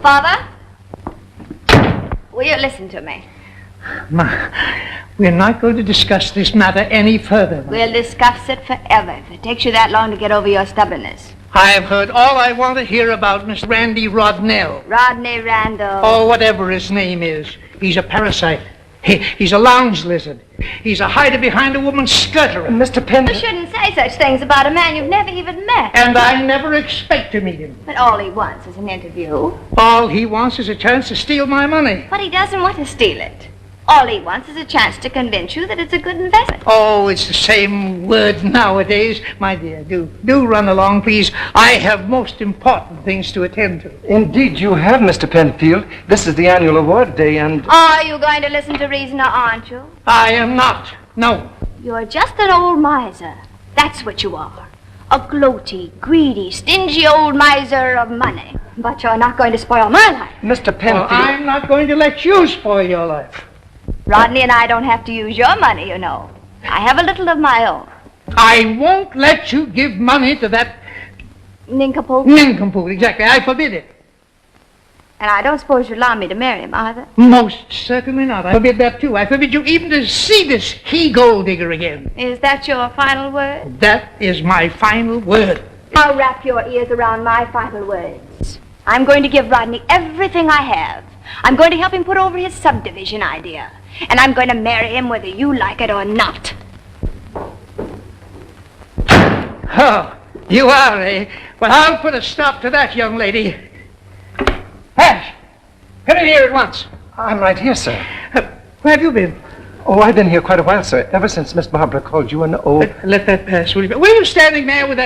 Father, will you listen to me? Ma, we're not going to discuss this matter any further. Ma. We'll discuss it forever if it takes you that long to get over your stubbornness. I have heard all I want to hear about Mr. Randy Rodnell. Rodney Randall. Oh, whatever his name is. He's a parasite. He's a lounge lizard. He's a hider behind a woman's skirter. Mr. Penn... You shouldn't say such things about a man you've never even met. And I never expect to meet him. But all he wants is an interview. All he wants is a chance to steal my money. But he doesn't want to steal it. All he wants is a chance to convince you that it's a good investment. Oh, it's the same word nowadays. My dear, do run along, please. I have most important things to attend to. Indeed, you have, Mr. Penfield. This is the annual award day, and... Are you going to listen to reason, or aren't you? I am not. No. You're just an old miser. That's what you are. A gloaty, greedy, stingy old miser of money. But you're not going to spoil my life. Mr. Penfield... Well, I'm not going to let you spoil your life. Rodney and I don't have to use your money, you know. I have a little of my own. I won't let you give money to that... Nincompoop? Nincompoop, exactly. I forbid it. And I don't suppose you'd allow me to marry him, either? Most certainly not. I forbid that, too. I forbid you even to see this he-gold digger again. Is that your final word? That is my final word. Now wrap your ears around my final words. I'm going to give Rodney everything I have. I'm going to help him put over his subdivision idea. And I'm going to marry him whether you like it or not. Oh, you are, eh? Well, I'll put a stop to that, young lady. Ash, come in here at once. I'm right here, sir. Where have you been? Oh, I've been here quite a while, sir. Ever since Miss Barbara called you an old... Let that pass, will you? What are you standing there with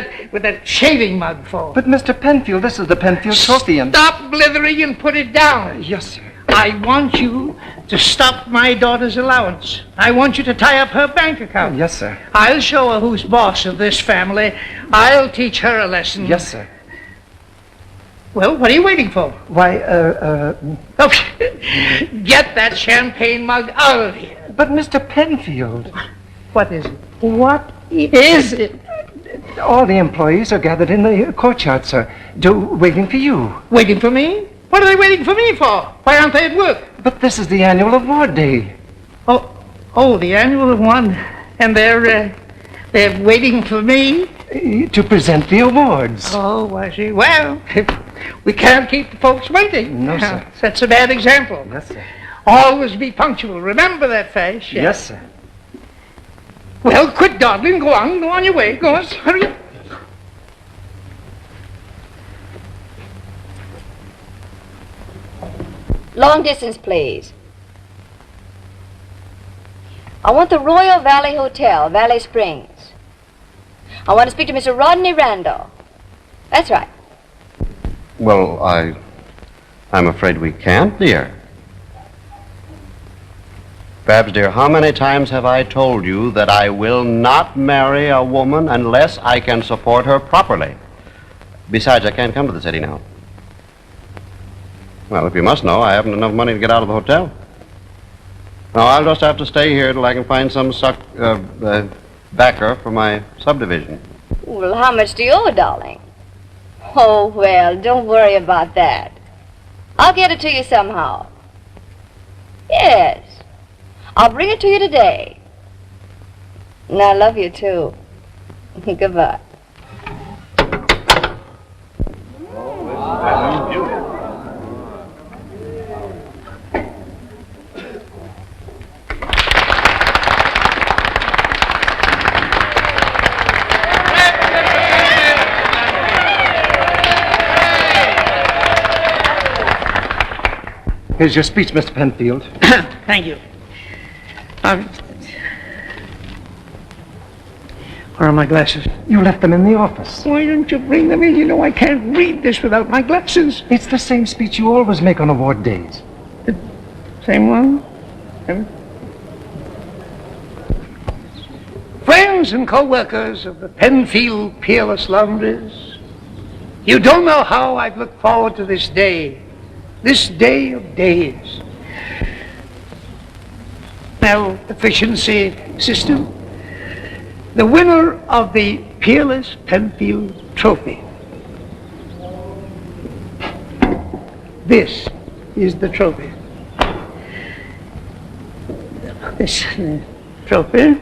that shaving mug for? But, Mr. Penfield, this is the Penfield trophy, and... Stop blithering and put it down. Yes, sir. I want you to stop my daughter's allowance. I want you to tie up her bank account. Yes, sir. I'll show her who's boss of this family. I'll teach her a lesson. Yes, sir. Well, what are you waiting for? Why, Oh, get that champagne mug out of here. But, Mr. Penfield... What is it? What is it? All the employees are gathered in the courtyard, sir, waiting for you. Waiting for me? What are they waiting for me for? Why aren't they at work? But this is the annual award day. Oh, the annual one. And they're waiting for me? To present the awards. Oh, I see. Well, we can't keep the folks waiting. No, sir. That's a bad example. Yes, sir. Always be punctual. Remember that, Fash. Yes, sir. Well, quit dawdling. Go on your way. Go on, hurry up. Long distance, please. I want the Royal Valley Hotel, Valley Springs. I want to speak to Mr. Rodney Randall. That's right. Well, I'm afraid we can't, dear. Babs, dear, how many times have I told you that I will not marry a woman unless I can support her properly? Besides, I can't come to the city now. Well, if you must know, I haven't enough money to get out of the hotel. No, I'll just have to stay here till I can find some backer for my subdivision. Well, how much do you owe, darling? Oh, well, don't worry about that. I'll get it to you somehow. Yes. I'll bring it to you today. And I love you, too. Goodbye. Here's your speech, Mr. Penfield. Thank you. Where are my glasses? You left them in the office. Why don't you bring them in? You know I can't read this without my glasses. It's the same speech you always make on award days. The same one? Friends and co-workers of the Penfield Peerless Laundries, you don't know how I've looked forward to this day of days. Now, efficiency system, the winner of the Peerless Penfield Trophy. This is the trophy. This trophy.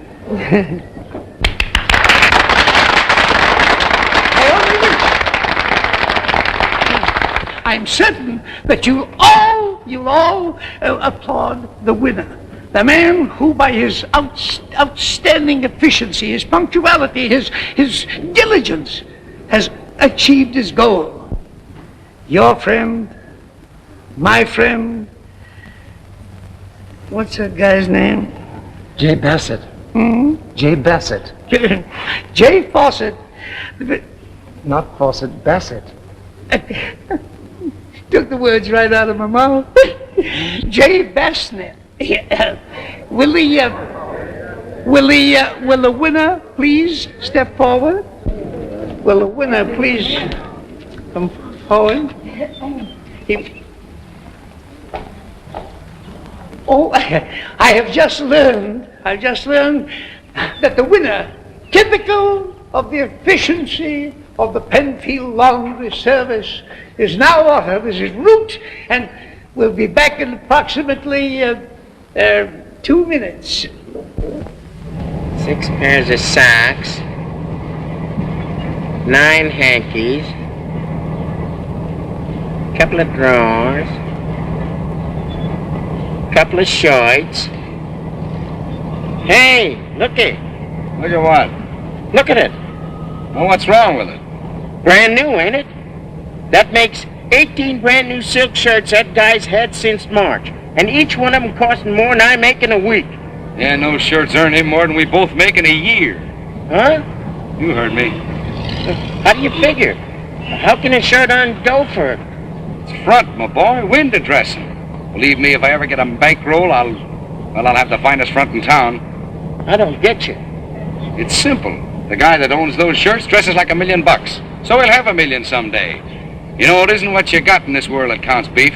I'm certain that you'll all applaud the winner. The man who, by his outstanding efficiency, his punctuality, his diligence, has achieved his goal. Your friend, my friend, what's that guy's name? J. Bassett. J. Bassett. J. Fawcett. Not Fawcett, Bassett. Took the words right out of my mouth. J. Bassett. Will the winner please step forward? Will the winner please come forward? I have just learned that the winner, typical of the efficiency of the Penfield Laundry Service, is now ordered as his route and will be back in approximately 2 minutes. 6 pairs of socks, 9 hankies, couple of drawers, couple of shorts. Hey, looky. Look at what? Look at it. Well, what's wrong with it? Brand new, ain't it? That makes 18 brand new silk shirts that guy's had since March. And each one of them costing more than I make in a week. Yeah, no shirts earn him more than we both make in a year. Huh? You heard me. How do you figure? How can a shirt earn dough for it? It's front, my boy. Window dressing. Believe me, if I ever get a bankroll, I'll have the finest front in town. I don't get you. It's simple. The guy that owns those shirts dresses like $1 million. So he'll have $1 million someday. You know, it isn't what you got in this world that counts, Beef.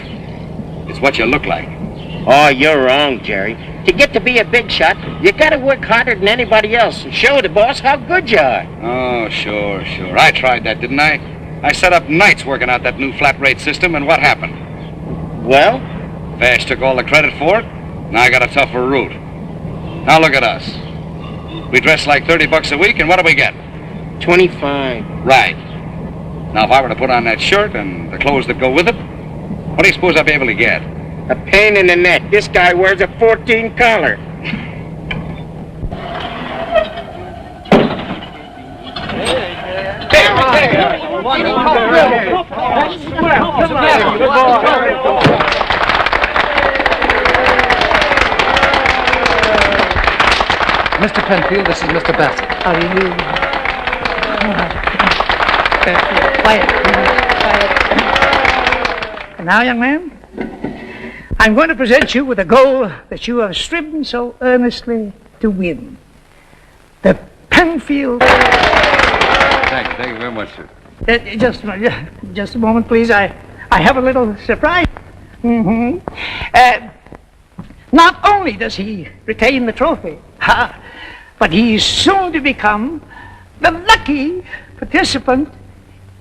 It's what you look like. Oh, you're wrong, Jerry. To get to be a big shot, you gotta work harder than anybody else and show the boss how good you are. Oh, sure. I tried that, didn't I? I set up nights working out that new flat rate system, and what happened? Well? Vash took all the credit for it. Now I got a tougher route. Now look at us. We dress like $30 a week, and what do we get? 25. Right. Now, if I were to put on that shirt and the clothes that go with it, what do you suppose I'd be able to get? A pain in the neck. This guy wears a 14 collar. Mr. Penfield, this is Mr. Bassett. How do you do? Quiet. And now, young man, I'm going to present you with a goal that you have striven so earnestly to win. The Penfield... Thank you very much, sir. Just a moment, please. I have a little surprise. Not only does he retain the trophy, but he's soon to become the lucky participant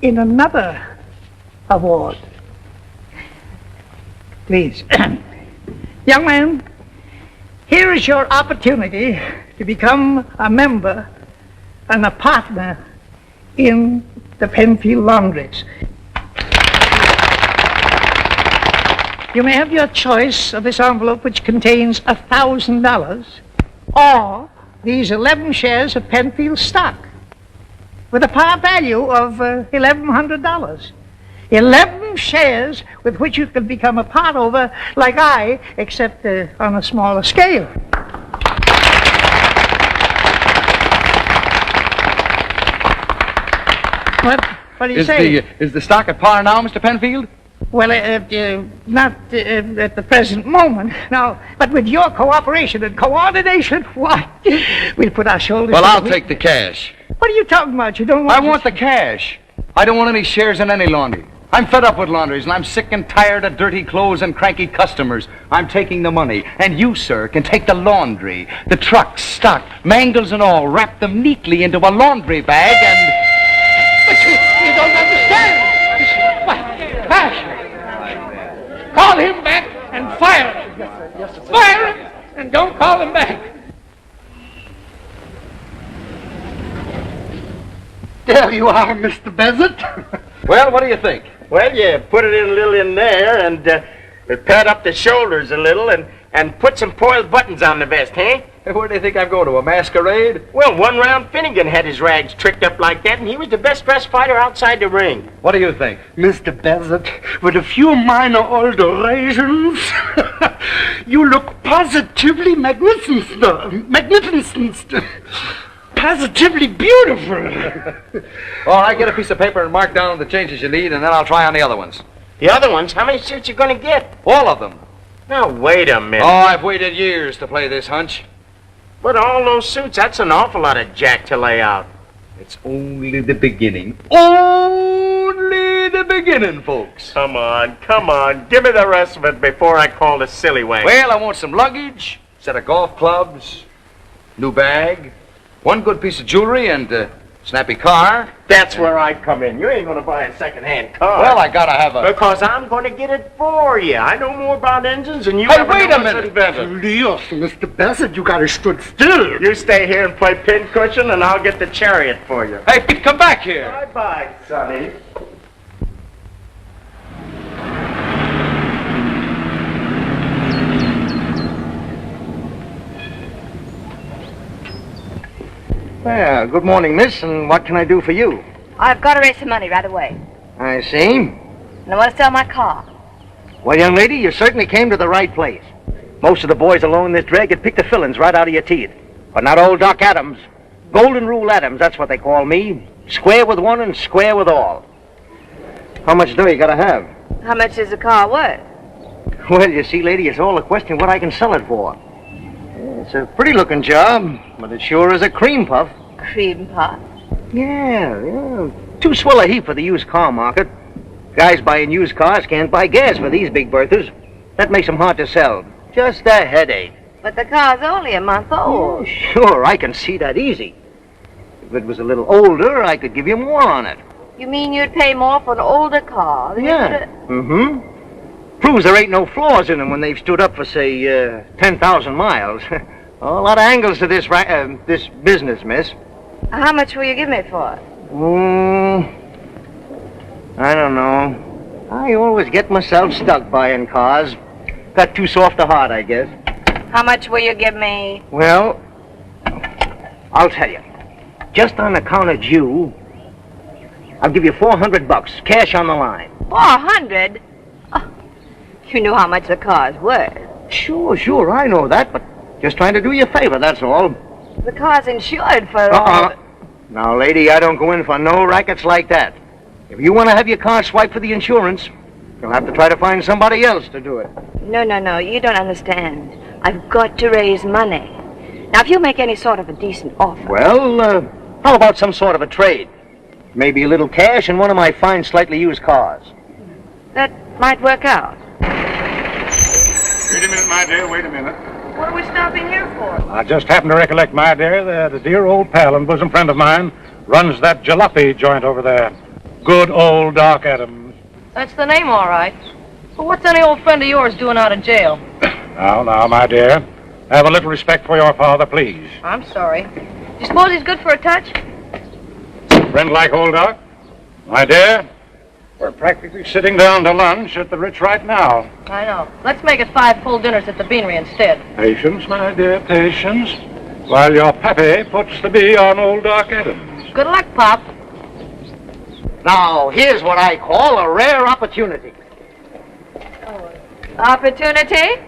in another award. Please. Young man, here is your opportunity to become a member and a partner in the Penfield Laundries. You may have your choice of this envelope, which contains $1,000, or these 11 shares of Penfield stock with a par value of $1,100. 11 shares with which you can become a part owner like I, except on a smaller scale. What do you say? Is the stock at par now, Mr. Penfield? Well, not at the present moment, no. But with your cooperation and coordination, why, we'll put our shoulders... Well, I'll take the cash. What are you talking about? You don't want... I want the cash. I don't want any shares in any laundry. I'm fed up with laundries, and I'm sick and tired of dirty clothes and cranky customers. I'm taking the money, and you, sir, can take the laundry, the trucks, stock, mangles and all, wrap them neatly into a laundry bag and... But you don't understand. And don't call him back. There you are, Mr. Bassett. Well, what do you think? Well, you put it in a little in there and pad up the shoulders a little and put some foiled buttons on the vest, huh? Where do you think I'm going to, a masquerade? Well, one round Finnegan had his rags tricked up like that, and he was the best dressed fighter outside the ring. What do you think? Mr. Bassett, with a few minor alterations, you look positively magnificent. Magnificent. Positively beautiful. Oh, I get a piece of paper and mark down the changes you need, and then I'll try on the other ones. The other ones, how many suits you gonna get? All of them. Now, wait a minute. Oh, I've waited years to play this hunch. But all those suits, that's an awful lot of jack to lay out. It's only the beginning. Only the beginning, folks. Come on. Give me the rest of it before I call the silly wagon. Well, I want some luggage, set of golf clubs, new bag, one good piece of jewelry, and a snappy car. That's where I come in. You ain't gonna buy a second-hand car. Well, I gotta have a... Because I'm gonna get it for you. I know more about engines than you Hey, ever wait know a minute. invented. Dios, Mr. Bassett, you gotta stood still. You stay here and play pincushion, and I'll get the chariot for you. Hey, Pete, come back here. Bye-bye, Sonny. Well, good morning, miss, and what can I do for you? I've got to raise some money right away. I see. And I want to sell my car. Well, young lady, you certainly came to the right place. Most of the boys along this drag had picked the fillings right out of your teeth. But not old Doc Adams. Golden Rule Adams, that's what they call me. Square with one and square with all. How much dough you gotta have? How much is the car worth? Well, you see, lady, it's all a question of what I can sell it for. It's a pretty-looking job, but it sure is a cream puff. Cream puff. Yeah. Too swell a heap for the used car market. Guys buying used cars can't buy gas for these big berthers. That makes them hard to sell. Just a headache. But the car's only a month old. Sure, I can see that easy. If it was a little older, I could give you more on it. You mean you'd pay more for an older car than you would Mm-hmm. Proves there ain't no flaws in them when they've stood up for, say, 10,000 miles. A lot of angles to this business, miss. How much will you give me for it? I don't know. I always get myself stuck buying cars. Got too soft a heart, I guess. How much will you give me? Well, I'll tell you. Just on account of you, I'll give you $400, cash on the line. 400? Oh, you knew how much the car's worth. Sure, I know that, but just trying to do you a favor, that's all. The car's insured for... Now, lady, I don't go in for no rackets like that. If you want to have your car swiped for the insurance, you'll have to try to find somebody else to do it. No, you don't understand. I've got to raise money. Now, if you make any sort of a decent offer... Well, how about some sort of a trade? Maybe a little cash and one of my fine, slightly used cars. That might work out. Wait a minute, my dear, wait a minute. What are we stopping here for? I just happened to recollect, my dear, that a dear old pal and bosom friend of mine runs that jalopy joint over there. Good old Doc Adams. That's the name, all right. But what's any old friend of yours doing out of jail? Now, my dear, have a little respect for your father, please. I'm sorry. You suppose he's good for a touch? Friend like old Doc? My dear, we're practically sitting down to lunch at the Ritz right now. I know. Let's make it 5 full dinners at the Beanery instead. Patience, my dear, patience. While your pappy puts the bee on old Doc Adams. Good luck, Pop. Now, here's what I call a rare opportunity. Opportunity?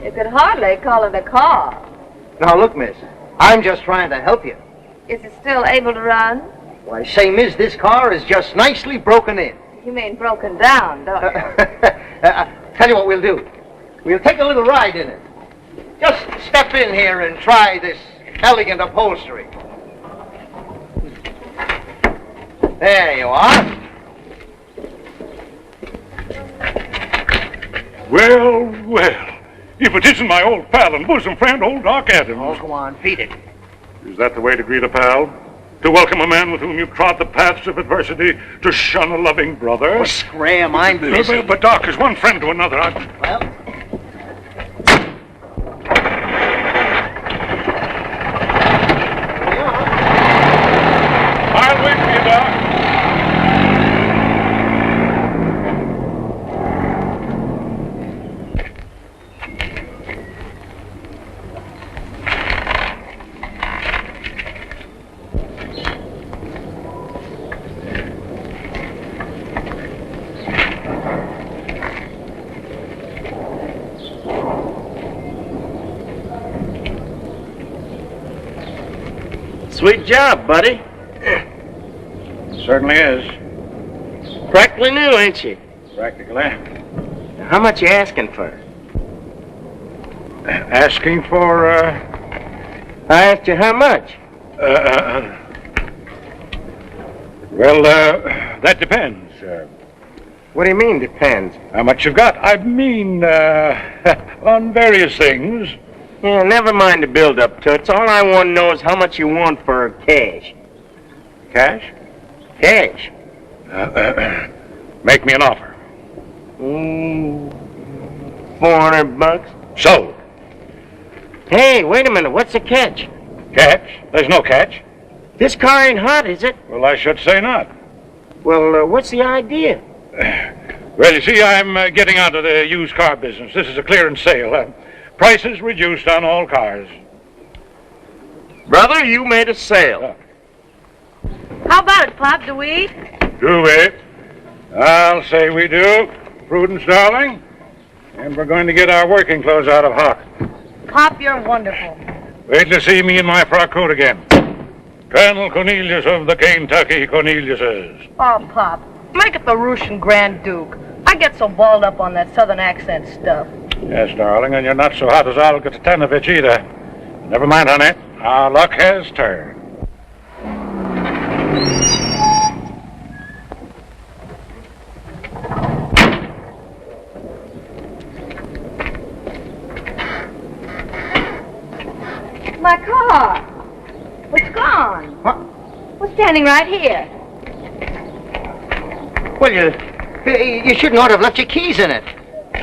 You could hardly call it a car. Now, look, miss, I'm just trying to help you. Is it still able to run? Why, same as this car is just nicely broken in. You mean broken down, don't you? Tell you what we'll do. We'll take a little ride in it. Just step in here and try this elegant upholstery. There you are. Well, if it isn't my old pal and bosom friend, old Doc Adams. Oh, come on, feed it. Is that the way to greet a pal? To welcome a man with whom you've trod the paths of adversity, to shun a loving brother? Oh, scram, I'm busy. But Doc, as one friend to another, Well... Sweet job, buddy. Certainly is. Practically new, ain't she? Practically. How much you asking for? Asking for, I asked you how much. Well, that depends. What do you mean, depends? How much you've got? I mean, on various things. Yeah, never mind the build-up, Toots. All I want to know is how much you want for cash. Cash? Cash. Make me an offer. $400. Sold. Hey, wait a minute. What's the catch? Catch? There's no catch. This car ain't hot, is it? Well, I should say not. Well, what's the idea? Well, you see, I'm getting out of the used car business. This is a clearance sale. Prices reduced on all cars. Brother, you made a sale. How about it, Pop? Do we eat? Do we? I'll say we do. Prudence, darling. And we're going to get our working clothes out of hock. Pop, you're wonderful. Wait to see me in my frock coat again. Colonel Cornelius of the Kentucky Corneliuses. Oh, Pop, make it the Russian Grand Duke. I get so balled up on that southern accent stuff. Yes, darling, and you're not so hot as Olga Tatanovich either. Never mind, honey. Our luck has turned. My car. It's gone. What? We're standing right here. Well, you shouldn't ought to have left your keys in it.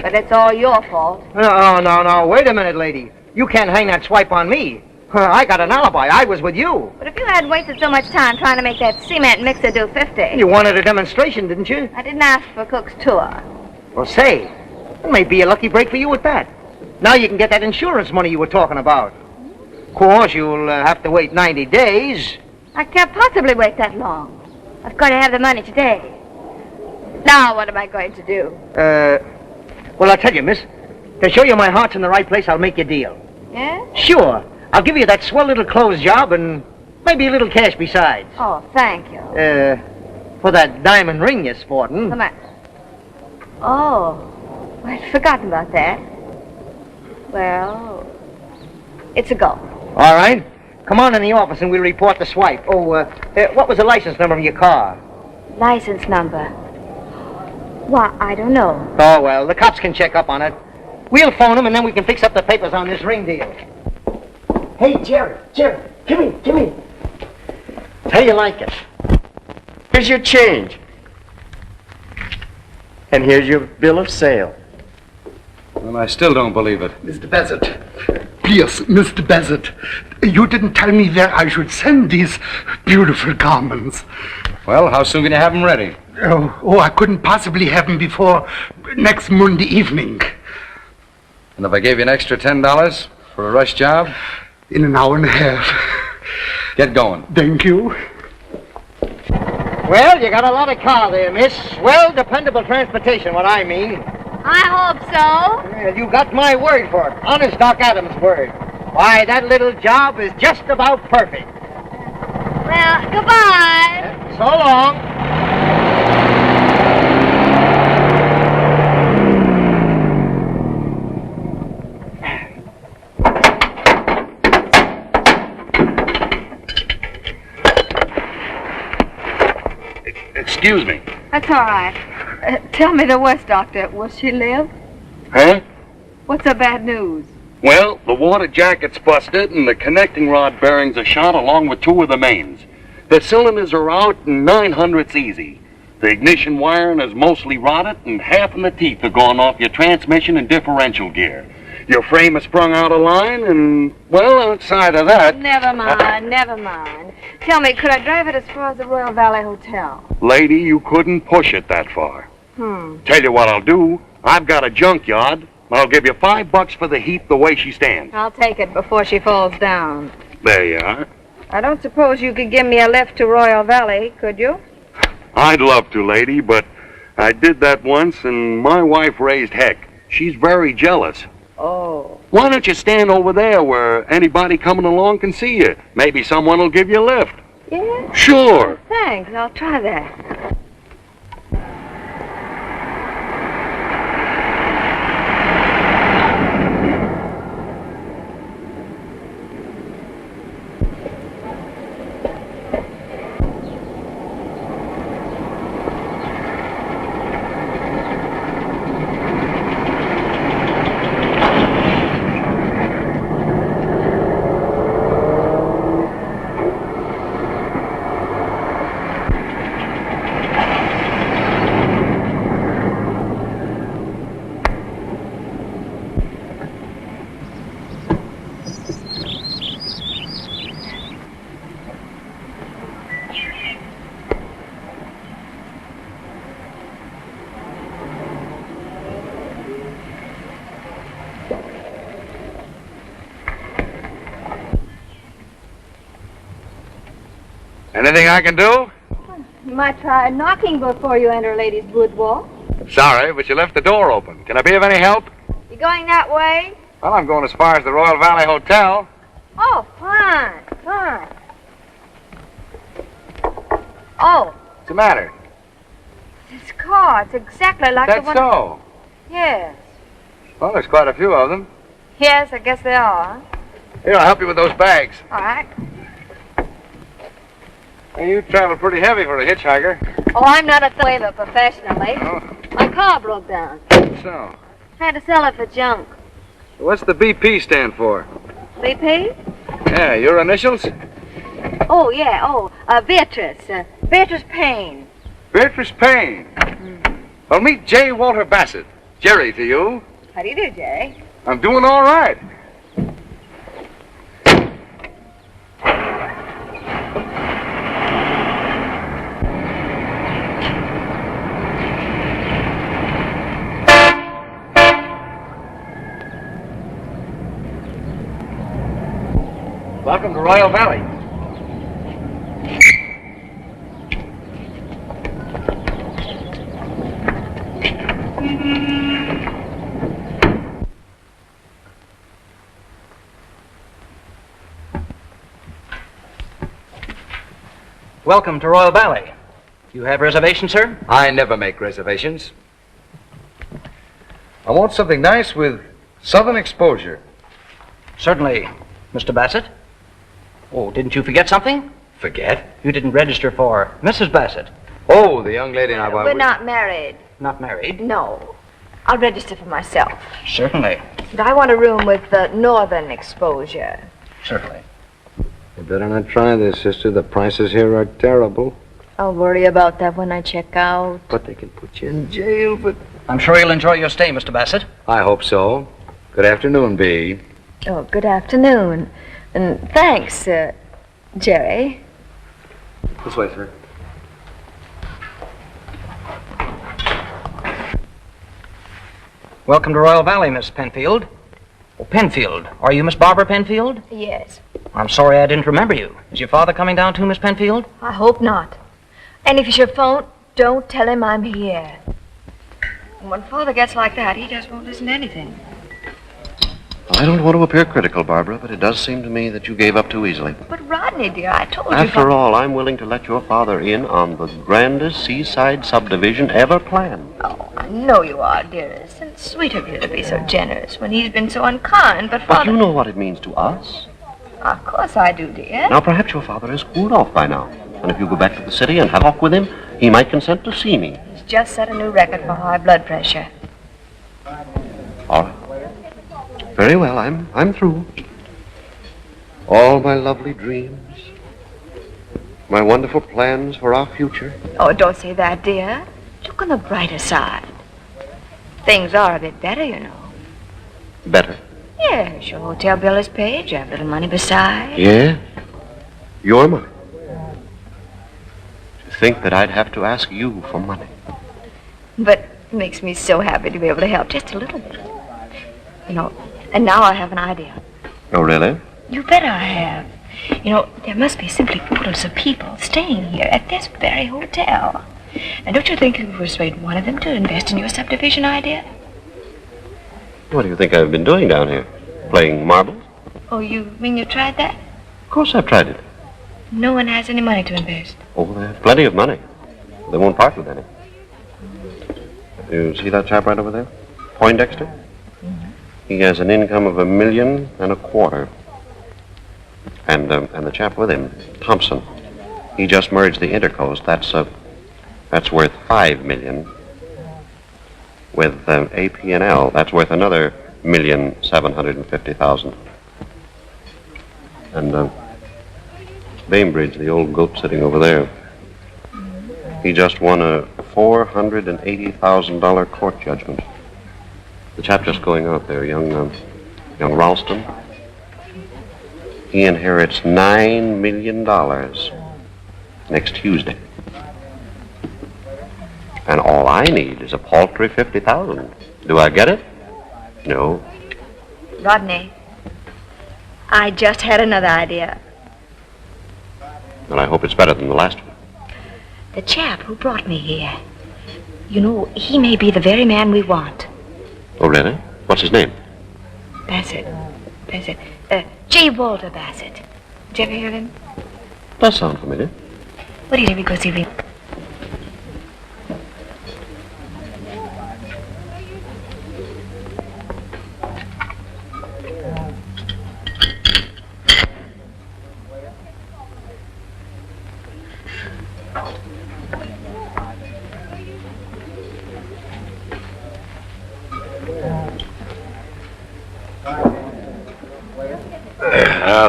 But it's all your fault. No. Wait a minute, lady. You can't hang that swipe on me. I got an alibi. I was with you. But if you hadn't wasted so much time trying to make that cement mixer do 50. You wanted a demonstration, didn't you? I didn't ask for Cook's tour. Well, say, it may be a lucky break for you at that. Now you can get that insurance money you were talking about. Of course, you'll have to wait 90 days. I can't possibly wait that long. I've got to have the money today. Now what am I going to do? Well, I'll tell you, miss. To show you my heart's in the right place, I'll make you a deal. Yeah? Sure. I'll give you that swell little clothes job and maybe a little cash besides. Oh, thank you. For that diamond ring you're sporting. Come on. Oh, I'd forgotten about that. Well, it's a go. All right. Come on in the office and we'll report the swipe. Oh, what was the license number of your car? License number. Why, I don't know. Oh, well, the cops can check up on it. We'll phone them and then we can fix up the papers on this ring deal. Hey, Jerry, come here. How you like it? Here's your change. And here's your bill of sale. Well, I still don't believe it. Mr. Bassett. Please, Mr. Bassett. You didn't tell me where I should send these beautiful garments. Well, how soon can you have them ready? Oh, I couldn't possibly have them before next Monday evening. And if I gave you an extra $10 for a rush job? In an hour and a half. Get going. Thank you. Well, you got a lot of car there, miss. Well, dependable transportation, what I mean. I hope so. Well, you got my word for it. Honest Doc Adams' word. Why, that little job is just about perfect. Well, goodbye. So long. Excuse me. That's all right. Tell me the worst, Doctor. Will she live? Huh? What's the bad news? Well, the water jacket's busted and the connecting rod bearings are shot along with two of the mains. The cylinders are out and 900's easy. The ignition wiring is mostly rotted and half of the teeth are gone off your transmission and differential gear. Your frame is sprung out of line and, well, outside of that... Never mind. Tell me, could I drive it as far as the Royal Valley Hotel? Lady, you couldn't push it that far. Tell you what I'll do. I've got a junkyard. I'll give you $5 for the heap the way she stands. I'll take it before she falls down. There you are. I don't suppose you could give me a lift to Royal Valley, could you? I'd love to, lady, but I did that once and my wife raised heck. She's very jealous. Oh. Why don't you stand over there where anybody coming along can see you? Maybe someone will give you a lift. Yeah? Sure. Thanks. I'll try that. Anything I can do? You might try knocking before you enter a lady's boudoir. Sorry, but you left the door open. Can I be of any help? You going that way? Well, I'm going as far as the Royal Valley Hotel. Oh, fine, fine. Oh, What's the matter? this car. It's exactly like the That's one... so. Yes. Well, there's quite a few of them. Yes, I guess they are. Here, I'll help you with those bags. All right. Well, you travel pretty heavy for a hitchhiker. Oh, I'm not a waiver professionally. Oh, My car broke down. so. Had to sell it for junk. What's the BP stand for? BP? Yeah, your initials? Oh, yeah. Oh, Beatrice. Beatrice Payne. Beatrice Payne. Well, meet J. Walter Bassett. Jerry to you. How do you do, Jerry? I'm doing all right. Welcome to Royal Valley. Welcome to Royal Valley. You have reservations, sir? I never make reservations. I want something nice with southern exposure. Certainly, Mr. Bassett. Oh, didn't you forget something? Forget? You didn't register for Mrs. Bassett. Oh, the young lady and I... We're not married. Not married? No. I'll register for myself. Certainly. But I want a room with northern exposure. Certainly. You better not try this, sister. The prices here are terrible. I'll worry about that when I check out. But they can put you in jail for... I'm sure you'll enjoy your stay, Mr. Bassett. I hope so. Good afternoon, B. Oh, good afternoon. And thanks, Jerry. This way, sir. Welcome to Royal Valley, Miss Penfield. Oh, Penfield. Are you Miss Barbara Penfield? Yes. I'm sorry I didn't remember you. Is your father coming down too, Miss Penfield? I hope not. And if you should phone, don't tell him I'm here. When Father gets like that, he just won't listen to anything. I don't want to appear critical, Barbara, but it does seem to me that you gave up too easily. But Rodney, dear, I told you... After all, I'm willing to let your father in on the grandest seaside subdivision ever planned. Oh, I know you are, dearest. And sweet of you to be so generous when he's been so unkind, but Father... But you know what it means to us. Of course I do, dear. Now, perhaps your father has cooled off by now. And if you go back to the city and have a talk with him, he might consent to see me. He's just set a new record for high blood pressure. All right. Very well, I'm through. All my lovely dreams, my wonderful plans for our future. Oh, don't say that, dear. Look on the brighter side. Things are a bit better, you know. Better? Yes, your hotel bill is paid. You have a little money besides. Yeah? Your money? To think that I'd have to ask you for money. But it makes me so happy to be able to help just a little bit. You know, and now I have an idea. Oh, really? You bet I have. You know, there must be simply photos of people staying here at this very hotel. And don't you think you could persuade one of them to invest in your subdivision idea? What do you think I've been doing down here? Playing marbles? Oh, you mean you tried that? Of course I've tried it. No one has any money to invest. Oh, they have plenty of money. They won't part with any. You see that chap right over there? Poindexter? He has an income of $1.25 million. And the chap with him, Thompson, he just merged the Intercoast. That's worth $5 million. With AP&L, that's worth another $1,750,000. And Bainbridge, the old goat sitting over there, he just won a $480,000 court judgment. The chap just going out there, young Ralston, he inherits $9 million next Tuesday. And all I need is a paltry $50,000. Do I get it? No. Rodney, I just had another idea. And I hope it's better than the last one. The chap who brought me here, you know, he may be the very man we want. Oh, really? What's his name? Bassett. J. Walter Bassett. Did you ever hear of him? Does sound familiar. What do you think we go see him?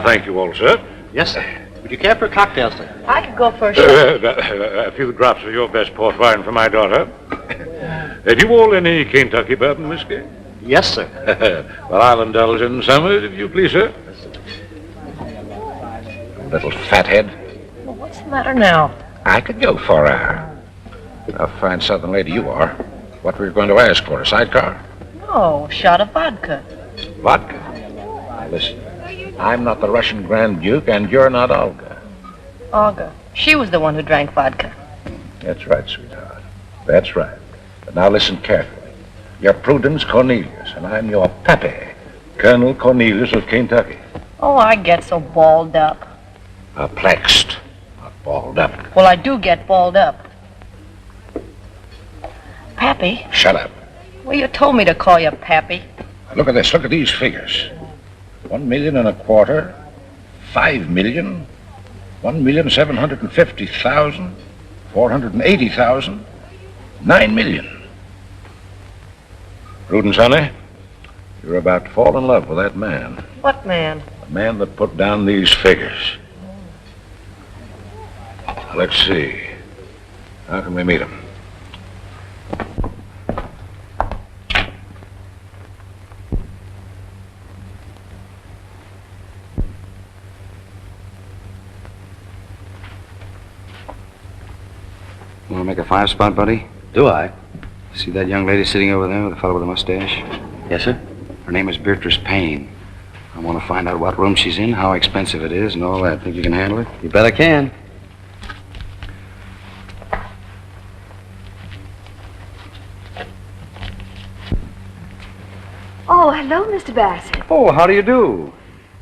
Thank you all, sir. Yes, sir. Would you care for a cocktail, sir? I could go first. A few drops of your best port wine for my daughter. Have you all any Kentucky bourbon whiskey? Yes, sir. Well, I'll indulge in some of it, if you please, sir. Little fathead. Well, what's the matter now? I could go for a fine southern lady you are. What were you going to ask for, a sidecar? No, shot of vodka. Vodka? Now, listen, I'm not the Russian Grand Duke, and you're not Olga. Olga. She was the one who drank vodka. That's right, sweetheart. That's right. But now listen carefully. You're Prudence Cornelius, and I'm your pappy, Colonel Cornelius of Kentucky. Oh, I get so balled up. Perplexed, not balled up. Well, I do get balled up. Pappy? Shut up. Well, you told me to call you Pappy. Look at this. Look at these figures. $1.25 million, $5 million, $1,750,000, $480,000, $9 million. Prudence, honey, you're about to fall in love with that man. What man? The man that put down these figures. Now, let's see. How can we meet him? Want to make a 5-spot, buddy? Do I? See that young lady sitting over there with the fellow with the mustache? Yes, sir. Her name is Beatrice Payne. I want to find out what room she's in, how expensive it is, and all that. Think you can handle it? You bet I can. Oh, hello, Mr. Bassett. Oh, how do you do?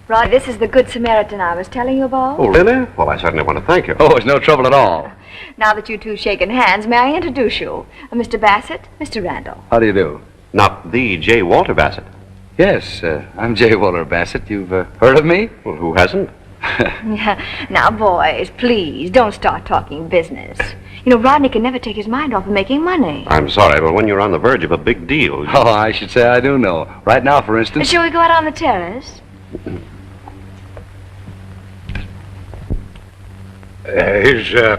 Rod, this is the Good Samaritan I was telling you about. Oh, really? Well, I certainly want to thank you. Oh, it's no trouble at all. Now that you two shaken hands, may I introduce you? Mr. Bassett, Mr. Randall. How do you do? Not the J. Walter Bassett. Yes, I'm J. Walter Bassett. You've heard of me? Well, who hasn't? Now, boys, please, don't start talking business. You know, Rodney can never take his mind off of making money. I'm sorry, but when you're on the verge of a big deal... Oh, I should say I do know. Right now, for instance... Shall we go out on the terrace? His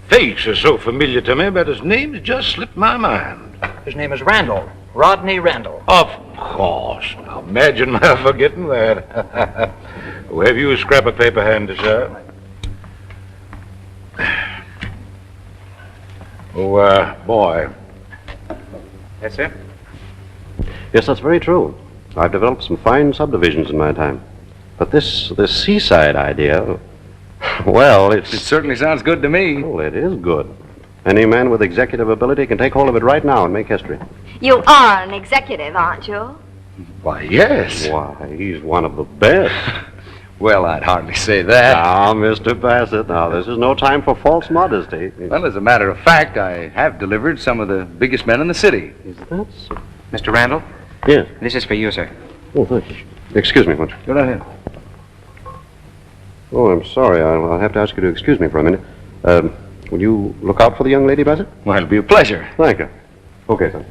face is so familiar to me, but his name's just slipped my mind. His name is Randall. Rodney Randall. Of course. Now, imagine my forgetting that. Oh, have you a scrap of paper handy, sir? Oh, boy. Yes, sir? Yes, that's very true. I've developed some fine subdivisions in my time. But this seaside idea, well, It certainly sounds good to me. Well, it is good. Any man with executive ability can take hold of it right now and make history. You are an executive, aren't you? Why, yes. Why, he's one of the best. Well, I'd hardly say that. Now, Mr. Bassett, now, this is no time for false modesty. Well, as a matter of fact, I have delivered some of the biggest men in the city. Is that so? Mr. Randall? Yes. This is for you, sir. Oh, thank you. Excuse me, won't you? Go ahead. Oh, I'm sorry. I'll have to ask you to excuse me for a minute. Will you look out for the young lady, Bassett? Well, it'll be a pleasure. Thank you. Okay, son.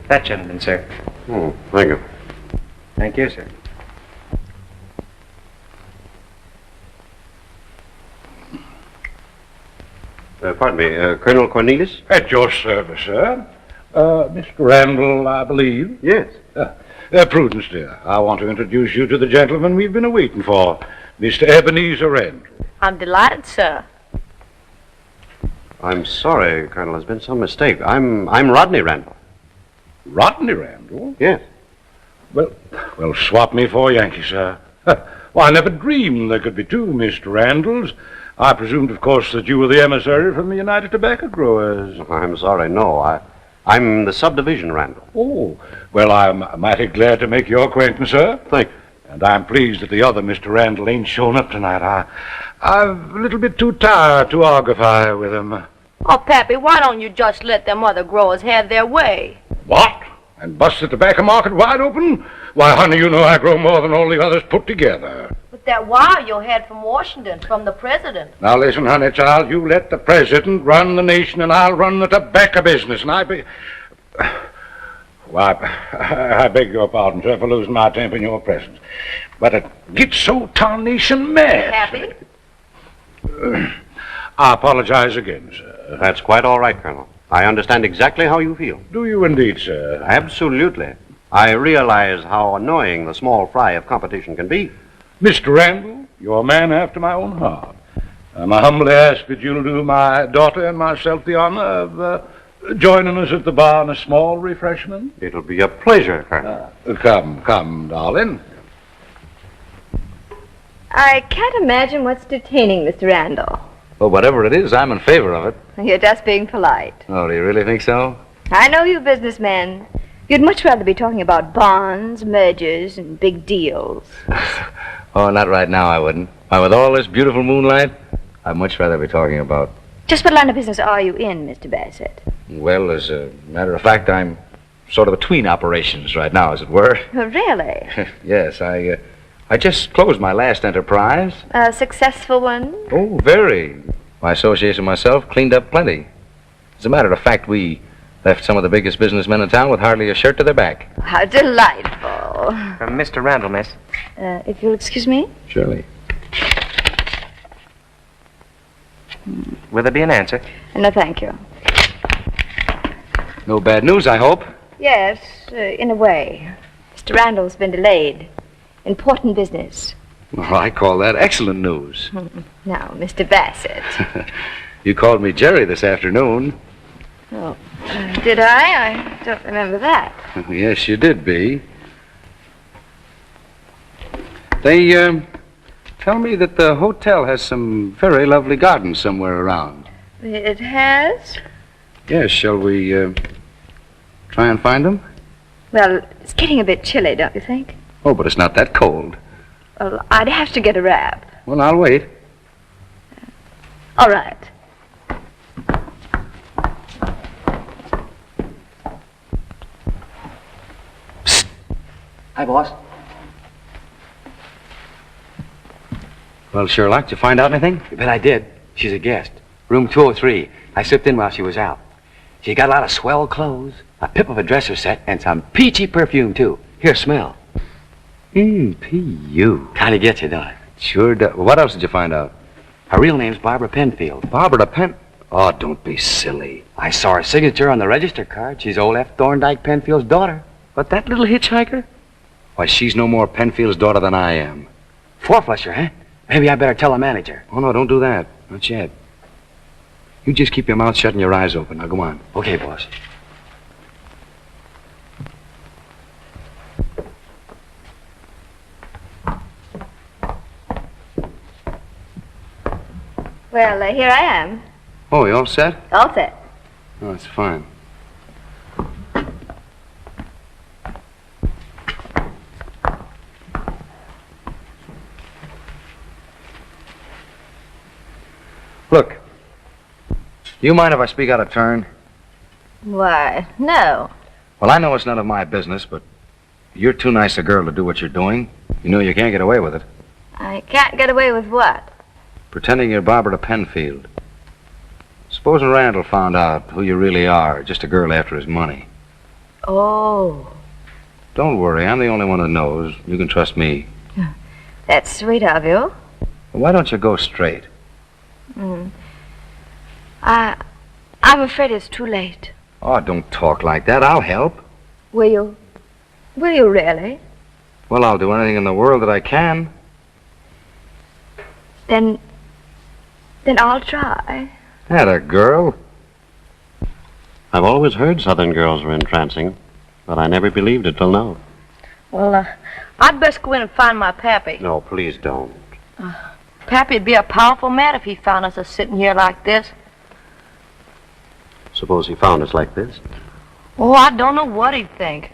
That gentleman, sir. Oh, thank you. Thank you, sir. Pardon me, Colonel Cornelius? At your service, sir. Mr. Randall, I believe. Yes. Prudence, dear, I want to introduce you to the gentleman we've been awaiting for, Mr. Ebenezer Randall. I'm delighted, sir. I'm sorry, Colonel. There's been some mistake. I'm Rodney Randall. Rodney Randall? Yes. Well, swap me for Yankee, sir. Well, I never dreamed there could be two Mr. Randalls. I presumed, of course, that you were the emissary from the United Tobacco Growers. I'm sorry, no. I'm the subdivision Randall. Oh, well, I'm mighty glad to make your acquaintance, sir. Thank you. And I'm pleased that the other Mr. Randall ain't shown up tonight. I'm a little bit too tired to argufy with him. Oh, Pappy, why don't you just let them other growers have their way? What? And bust the tobacco market wide open? Why, honey, you know I grow more than all the others put together. With that wire you had from Washington, from the president. Now listen, honey child, you let the president run the nation and I'll run the tobacco business. And I beg your pardon, sir, for losing my temper in your presence. But it gets so tarnation mad. Happy? I apologize again, sir. That's quite all right, Colonel. I understand exactly how you feel. Do you indeed, sir? Absolutely. I realize how annoying the small fry of competition can be. Mr. Randall, you're a man after my own heart. And I humbly ask that you'll do my daughter and myself the honor of joining us at the bar in a small refreshment. It'll be a pleasure, Colonel. Come, darling. I can't imagine what's detaining Mr. Randall. Well, whatever it is, I'm in favor of it. You're just being polite. Oh, do you really think so? I know you businessmen. You'd much rather be talking about bonds, mergers, and big deals. Oh, not right now, I wouldn't. Why, with all this beautiful moonlight, I'd much rather be talking about... Just what line of business are you in, Mr. Bassett? Well, as a matter of fact, I'm sort of between operations right now, as it were. Oh, really? Yes, I just closed my last enterprise. A successful one? Oh, very. My association and myself cleaned up plenty. As a matter of fact, we left some of the biggest businessmen in town with hardly a shirt to their back. How delightful. From Mr. Randall, miss. If you'll excuse me? Surely. Will there be an answer? No, thank you. No bad news, I hope. Yes, in a way. Mr. Randall's been delayed. Important business. Well, I call that excellent news. Now, Mr. Bassett. You called me Jerry this afternoon. Oh, did I? I don't remember that. Yes, you did, Bee. They tell me that the hotel has some very lovely gardens somewhere around. It has? Yes, shall we try and find them? Well, it's getting a bit chilly, don't you think? Oh, but it's not that cold. Well, I'd have to get a wrap. Well, I'll wait. All right. Psst. Hi, boss. Well, Sherlock, did you find out anything? You bet I did. She's a guest. Room 203. I slipped in while she was out. She got a lot of swell clothes, a pip of a dresser set, and some peachy perfume, too. Here, smell. P.U. Kind of gets you, don't it? Sure does. Well, what else did you find out? Her real name's Barbara Penfield. Barbara Pen... Oh, don't be silly. I saw her signature on the register card. She's old F. Thorndike Penfield's daughter. But that little hitchhiker? Why, she's no more Penfield's daughter than I am. Four-flusher, huh? Maybe I better tell the manager. Oh, no, don't do that. Not yet. You just keep your mouth shut and your eyes open. Now, go on. Okay, boss. Well, here I am. Oh, you all set? All set. Oh, it's fine. Look, do you mind if I speak out of turn? Why, no. Well, I know it's none of my business, but you're too nice a girl to do what you're doing. You know you can't get away with it. I can't get away with what? Pretending you're Barbara Penfield. Supposing Randall found out who you really are, just a girl after his money. Oh. Don't worry, I'm the only one who knows. You can trust me. That's sweet of you. Well, why don't you go straight? I'm afraid it's too late. Oh, don't talk like that. I'll help. Will you? Will you really? Well, I'll do anything in the world that I can. Then I'll try. Atta girl. I've always heard Southern girls were entrancing, but I never believed it till now. Well, I'd best go in and find my pappy. No, please don't. Pappy'd be a powerful mad if he found us sitting here like this. Suppose he found us like this. Oh, I don't know what he'd think.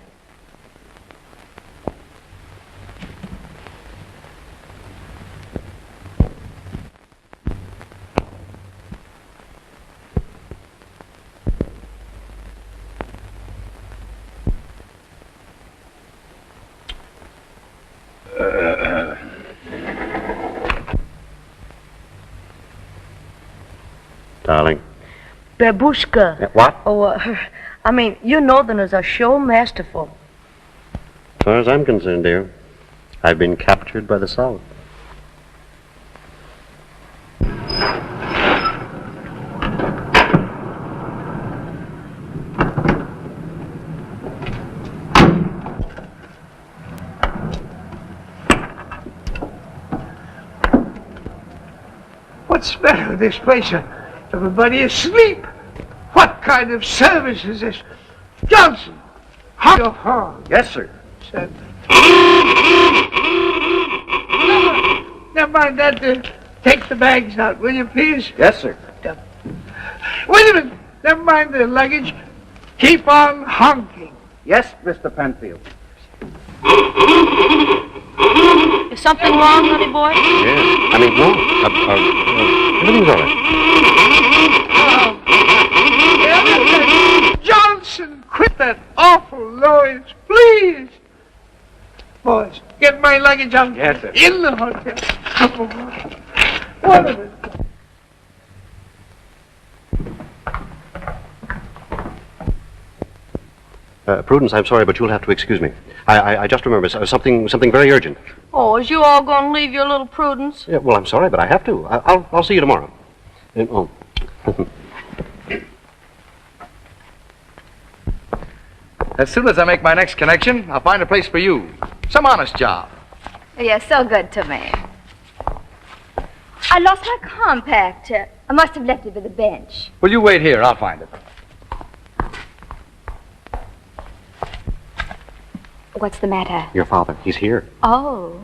Darling. Babushka. What? Oh, I mean, you Northerners are sure masterful. As far as I'm concerned, dear, I've been captured by the South. What's the matter with this place? Everybody asleep. What kind of service is this? Johnson, hot your horn. Yes, sir. Said. Never mind that. Take the bags out, will you, please? Yes, sir. Wait a minute. Never mind the luggage. Keep on honking. Yes, Mr. Penfield. Is something wrong, honey boy? Yes. I mean, no. Everything's all right. Johnson, quit that awful noise, please. Boys, get my luggage out. Yes, sir. In the hotel. What of it? Prudence, I'm sorry, but you'll have to excuse me. I just remembered something very urgent. Oh, is you all going to leave your little Prudence? Yeah, well, I'm sorry, but I have to. I'll see you tomorrow. Oh. As soon as I make my next connection, I'll find a place for you. Some honest job. You're so good to me. I lost my compact. I must have left it by the bench. Well, you wait here. I'll find it. What's the matter? Your father, he's here. Oh,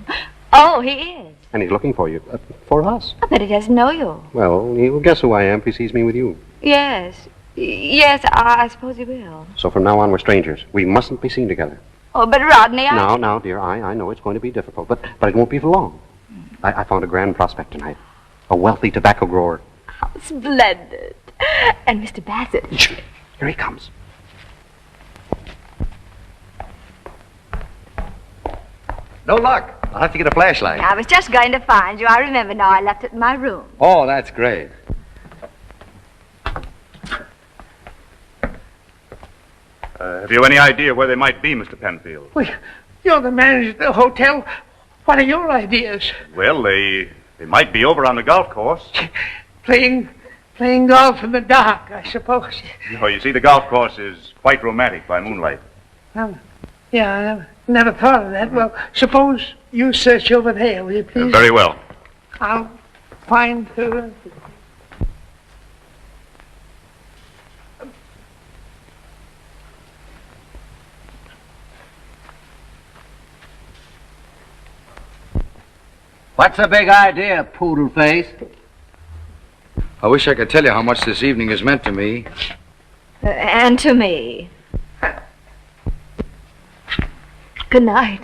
he is. And he's looking for you. For us. I bet he doesn't know you. Well, he'll guess who I am if he sees me with you. Yes, I suppose he will. So from now on, we're strangers. We mustn't be seen together. Oh, but Rodney, Now, dear, I know it's going to be difficult, but it won't be for long. I found a grand prospect tonight. A wealthy tobacco grower. Oh, splendid. And Mr. Bassett. Here he comes. No luck. I'll have to get a flashlight. I was just going to find you. I remember now. I left it in my room. Oh, that's great. Have you any idea where they might be, Mr. Penfield? Well, you're the manager of the hotel. What are your ideas? Well, they might be over on the golf course. Playing golf in the dark, I suppose. Oh, you see, the golf course is quite romantic by moonlight. Yeah, I never thought of that. Well, suppose you search over there, will you please? Very well. I'll find her. What's the big idea, poodle face? I wish I could tell you how much this evening has meant to me. And to me. Good night.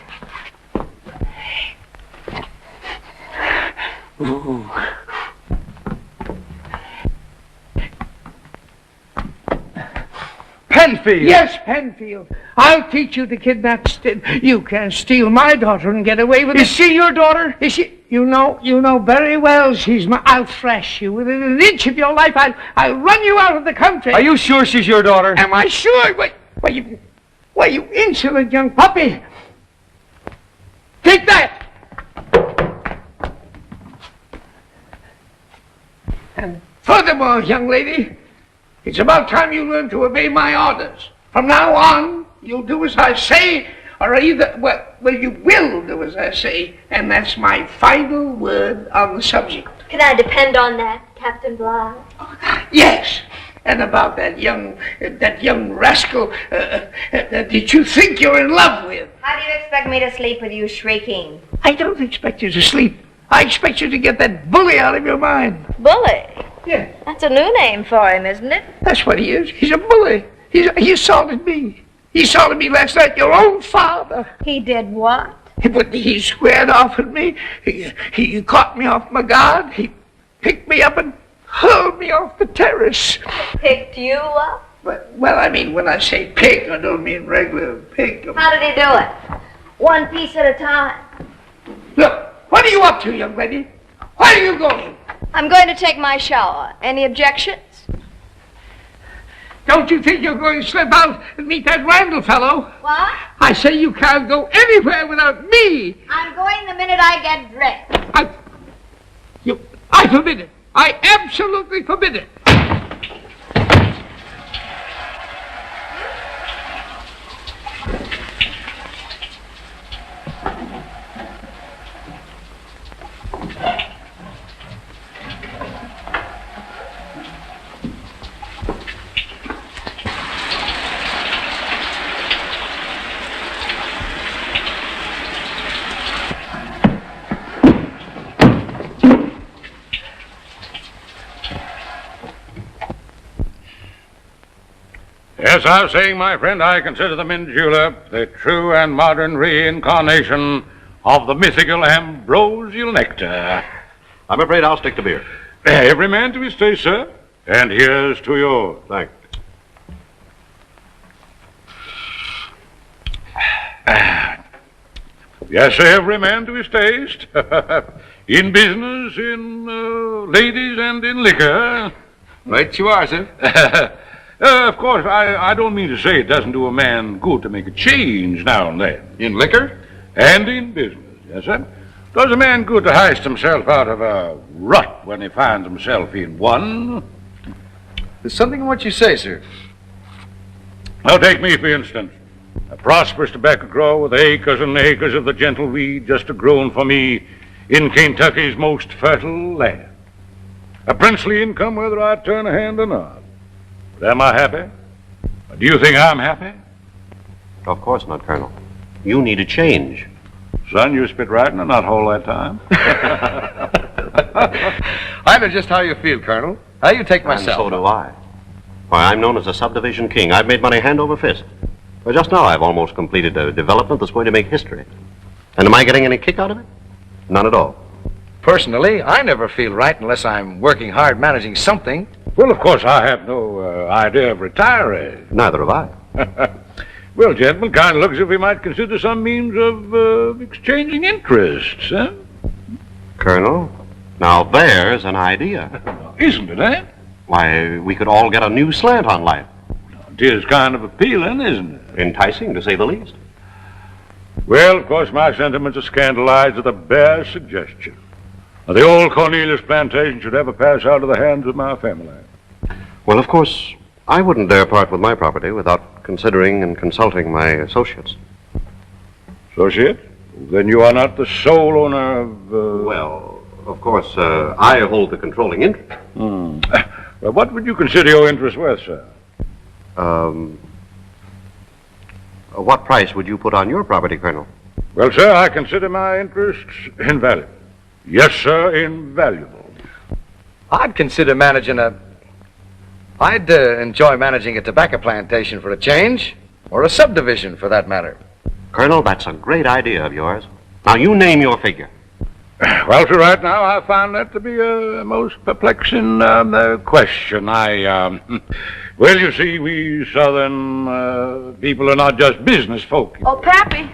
Ooh. Penfield! Yes, Penfield. I'll teach you to kidnap You can't steal my daughter and get away with it. Is she your daughter? Is she? You know very well she's my... I'll thrash you within an inch of your life. I'll run you out of the country. Are you sure she's your daughter? Am I sure? Why, you insolent young puppy. Take that! And furthermore, young lady, it's about time you learn to obey my orders. From now on, you'll do as I say, or either, well, you will do as I say, and that's my final word on the subject. Can I depend on that, Captain Bligh? Yes. And about that young rascal that you think you're in love with. How do you expect me to sleep with you shrieking? I don't expect you to sleep. I expect you to get that bully out of your mind. Bully? Yeah. That's a new name for him, isn't it? That's what he is. He's a bully. He assaulted me. He assaulted me last night, your own father. He did what? He squared off at me. He caught me off my guard. He picked me up and hurled me off the terrace. Picked you up? Well, I mean, when I say pick, I don't mean regular pick. How did he do it? One piece at a time. Look, what are you up to, young lady? Where are you going? I'm going to take my shower. Any objections? Don't you think you're going to slip out and meet that Randall fellow? What? I say you can't go anywhere without me. I'm going the minute I get dressed. I forbid it. I absolutely forbid it. Yes, I was saying, my friend, I consider the mint julep the true and modern reincarnation of the mythical ambrosial nectar. I'm afraid I'll stick to beer. Every man to his taste, sir. And here's to yours. Thanks. Yes, sir, every man to his taste. In business, in ladies, and in liquor. Right you are, sir. Of course, I don't mean to say it doesn't do a man good to make a change now and then. In liquor? And in business, yes, sir. Does a man good to heist himself out of a rut when he finds himself in one? There's something in what you say, sir. Now, take me, for instance. A prosperous tobacco grower with acres and acres of the gentle weed just a-grown for me in Kentucky's most fertile land. A princely income whether I turn a hand or not. But am I happy? Or do you think I'm happy? Of course not, Colonel. You need a change. Son, you spit right in the nut hole that time. I know just how you feel, Colonel. How you take myself. And so do I. Why, I'm known as a subdivision king. I've made money hand over fist. Well, just now I've almost completed a development that's going to make history. And am I getting any kick out of it? None at all. Personally, I never feel right unless I'm working hard managing something. Well, of course, I have no idea of retiring. Neither have I. Well, gentlemen, kind of looks as if we might consider some means of exchanging interests, huh? Colonel, now there's an idea. Isn't it, eh? Why, we could all get a new slant on life. It is kind of appealing, isn't it? Enticing, to say the least. Well, of course, my sentiments are scandalized at the bare suggestion. Now, the old Cornelius plantation should ever pass out of the hands of my family. Well, of course, I wouldn't dare part with my property without considering and consulting my associates. Associate? Then you are not the sole owner of... Well, of course, I hold the controlling interest. Well, what would you consider your interest worth, sir? What price would you put on your property, Colonel? Well, sir, I consider my interests invaluable. Yes, sir, invaluable. I'd consider managing a I'd enjoy managing a tobacco plantation for a change, or a subdivision for that matter. Colonel, that's a great idea of yours. Now, you name your figure. Well, to right now, I found that to be a most perplexing question. Well, you see, we Southern people are not just business folk. Oh, Pappy.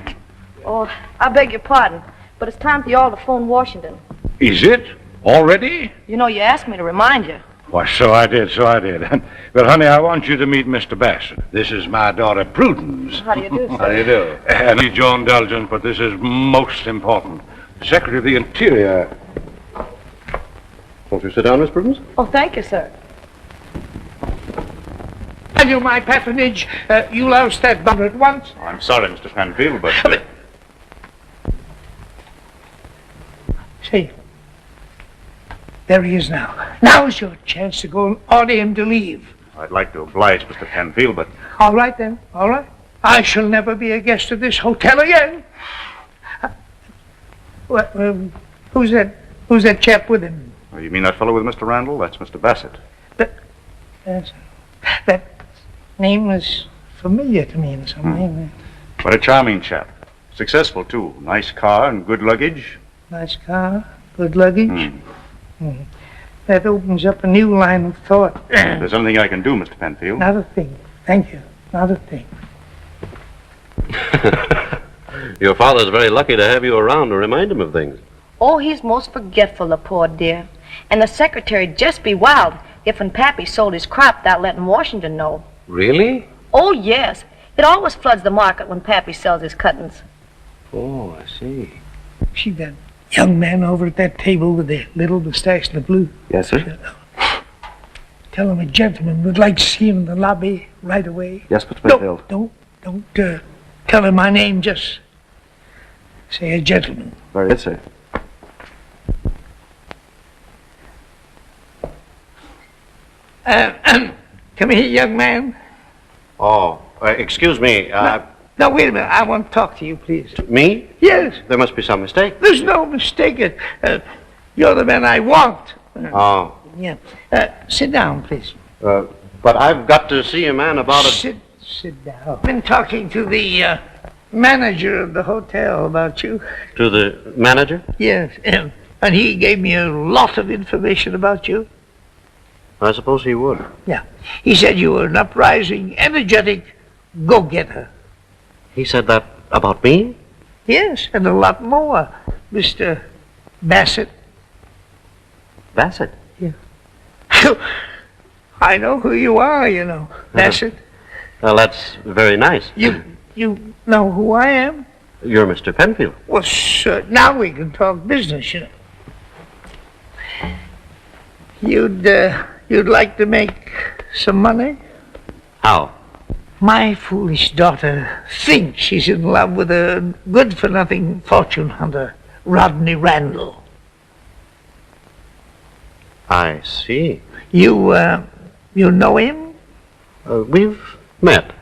Oh, I beg your pardon, but it's time for you all to phone Washington. Is it? Already? You know, you asked me to remind you. Why, so I did. But, honey, I want you to meet Mr. Bassett. This is my daughter, Prudence. How do you do, sir? How do you do? And I need your indulgence, but this is most important. The Secretary of the Interior. Won't you sit down, Miss Prudence? Oh, thank you, sir. Value my patronage. You'll oust that bummer at once. Oh, I'm sorry, Mr. Penfield, but... Say, there he is now. Now's your chance to go and order him to leave. I'd like to oblige Mr. Penfield, but... All right, then. All right. I shall never be a guest of this hotel again. Who's that chap with him? Oh, you mean that fellow with Mr. Randall? That's Mr. Bassett. That name is familiar to me in some way. What a charming chap. Successful, too. Nice car and good luggage. Nice car, good luggage. That opens up a new line of thought. If there's anything I can do, Mr. Penfield. Not a thing. Thank you. Not a thing. Your father's very lucky to have you around to remind him of things. Oh, he's most forgetful, the poor dear. And the secretary'd just be wild if when Pappy sold his crop without letting Washington know. Really? Oh, yes. It always floods the market when Pappy sells his cuttings. Oh, I see. See that young man over at that table with the little mustache and the blue? Yes, sir. Tell him a gentleman would like to see him in the lobby right away. Yes, Mr. Penfield. Don't tell him my name. Just say a gentleman. Very good, sir. Come here, young man. Oh, excuse me. No, wait a minute. I want to talk to you, please. Me? Yes. There must be some mistake. There's no mistake. You're the man I want. Oh. Yeah. Sit down, please. But I've got to see a man about it. Sit down. I've been talking to the manager of the hotel about you. To the manager? Yes. And he gave me a lot of information about you. I suppose he would. Yeah. He said you were an uprising, energetic go-getter. He said that about me? Yes, and a lot more, Mr. Bassett. Bassett? Yeah. I know who you are, you know, Bassett. Well, that's very nice. You know who I am? You're Mr. Penfield. Well, sir, now we can talk business, you know. You'd like to make some money? How? My foolish daughter thinks she's in love with a good-for-nothing fortune hunter, Rodney Randall. I see. You know him? We've met.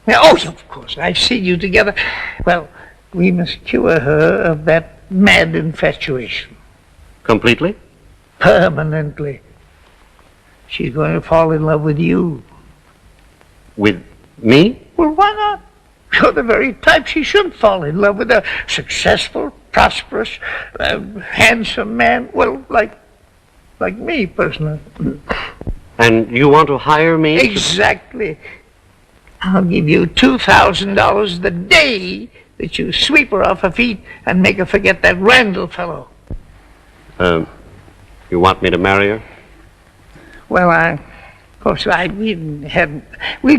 Oh, of course. I've seen you together. Well, we must cure her of that mad infatuation. Completely? Permanently. She's going to fall in love with you. With me? Well, why not? You're the very type she should fall in love with. A successful, prosperous, handsome man. Well, like me, personally. And you want to hire me? Exactly. I'll give you $2,000 the day that you sweep her off her feet and make her forget that Randall fellow. You want me to marry her? Well, we'll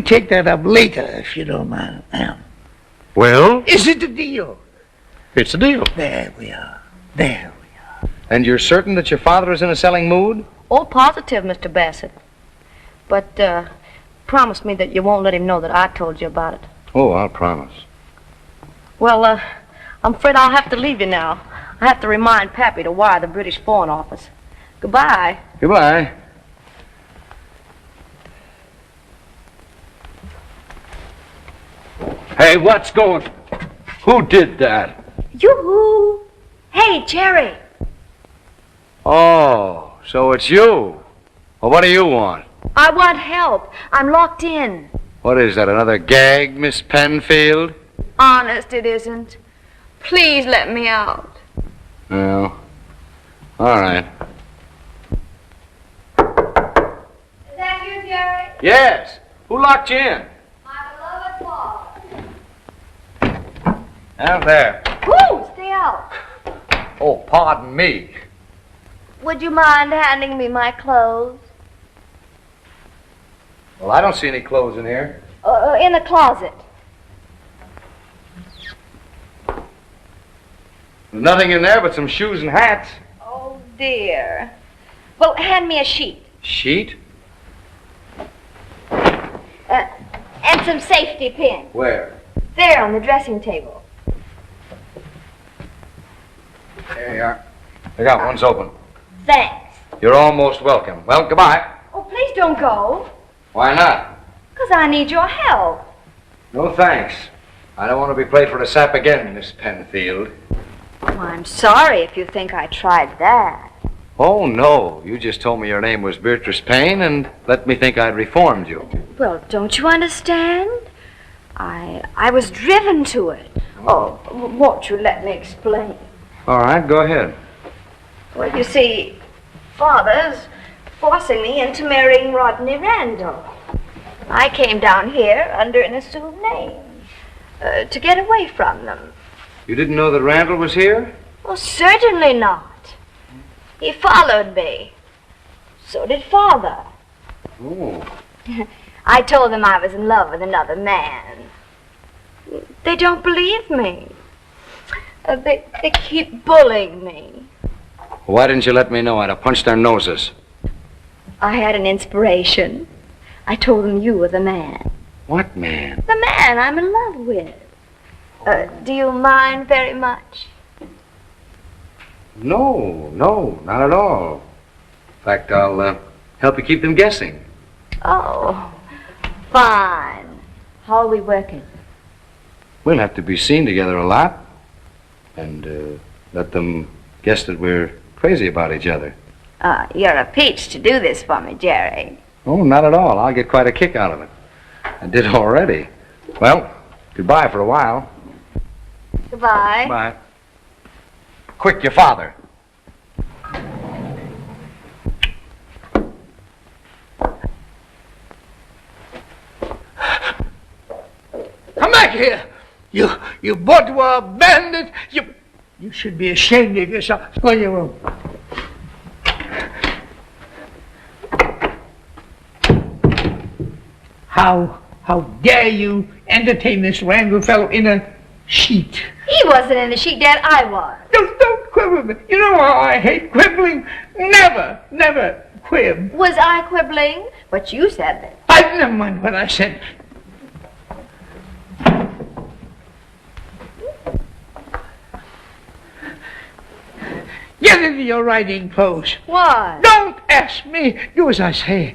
take that up later, if you don't mind. Well? Is it a deal? It's a deal. There we are. And you're certain that your father is in a selling mood? Oh, positive, Mr. Bassett. But, promise me that you won't let him know that I told you about it. Oh, I'll promise. Well, I'm afraid I'll have to leave you now. I have to remind Pappy to wire the British Foreign Office. Goodbye. Goodbye. Hey, what's going... Who did that? Yoo-hoo! Hey, Jerry. Oh, so it's you. Well, what do you want? I want help. I'm locked in. What is that, another gag, Miss Penfield? Honest, it isn't. Please let me out. Well, all right. Is that you, Jerry? Yes. Who locked you in? My beloved Paul. Out there. Woo! Stay out. Oh, pardon me. Would you mind handing me my clothes? Well, I don't see any clothes in here. In the closet. There's nothing in there but some shoes and hats. Oh, dear. Well, hand me a sheet. Sheet? And some safety pins. Where? There on the dressing table. There you are. I got one's open. Thanks. You're almost welcome. Well, goodbye. Oh, please don't go. Why not? 'Cause I need your help. No thanks. I don't want to be played for a sap again, Miss Penfield. Oh, I'm sorry if you think I tried that. Oh, no. You just told me your name was Beatrice Payne and let me think I'd reformed you. Well, don't you understand? I was driven to it. Oh, won't you let me explain? All right, go ahead. Well, you see, Father's forcing me into marrying Rodney Randall. I came down here under an assumed name to get away from them. You didn't know that Randall was here? Well, certainly not. He followed me. So did Father. Oh. I told them I was in love with another man. They don't believe me. They keep bullying me. Why didn't you let me know? I'd have punched their noses. I had an inspiration. I told them you were the man. What man? The man I'm in love with. Do you mind very much? No, not at all. In fact, I'll help you keep them guessing. Oh, fine. How are we working? We'll have to be seen together a lot and let them guess that we're crazy about each other. You're a peach to do this for me, Jerry. Oh, not at all. I'll get quite a kick out of it. I did already. Well, goodbye for a while. Goodbye. Bye. Quick, your father. Come back here! You bourgeois bandit! You should be ashamed of yourself. Go in your room. How dare you entertain this Randall fellow in a sheet? He wasn't in the sheet, Dad. I was. Don't quibble with me. You know how I hate quibbling. Never quib. Was I quibbling? But you said that. I never mind what I said. Get into your riding clothes. What? Don't ask me. Do as I say.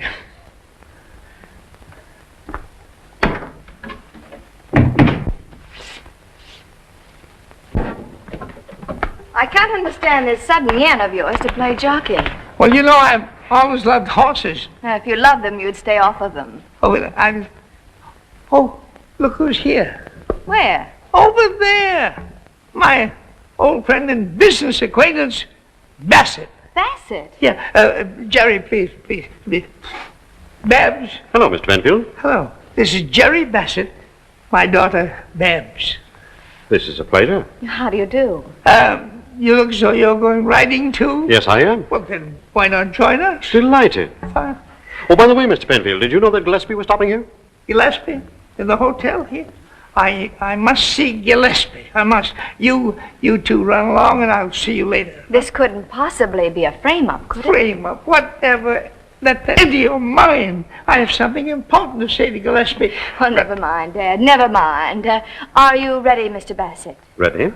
I can't understand this sudden yen of yours to play jockey. Well, you know, I've always loved horses. If you loved them, you'd stay off of them. Oh, look who's here. Where? Over there. My old friend and business acquaintance, Bassett. Bassett? Yeah, Jerry, please. Babs. Hello, Mr. Penfield. Hello. This is Jerry Bassett, my daughter, Babs. This is a pleasure. How do you do? You look as though you're going riding too. Yes, I am. Well, then, why not join us? Delighted. Fine. Oh, by the way, Mr. Penfield, did you know that Gillespie was stopping here? Gillespie? In the hotel here? I must see Gillespie. I must. You two run along and I'll see you later. This couldn't possibly be a frame-up, could it? Frame-up? Whatever. Let that into your mind. I have something important to say to Gillespie. Well, never mind, Dad. Never mind. Are you ready, Mr. Bassett? Ready?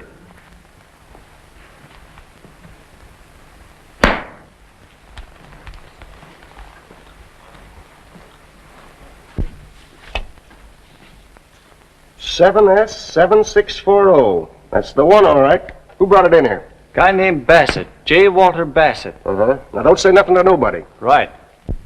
(7S7640). That's the one, all right. Who brought it in here? Guy named Bassett. J. Walter Bassett. Now, don't say nothing to nobody. Right.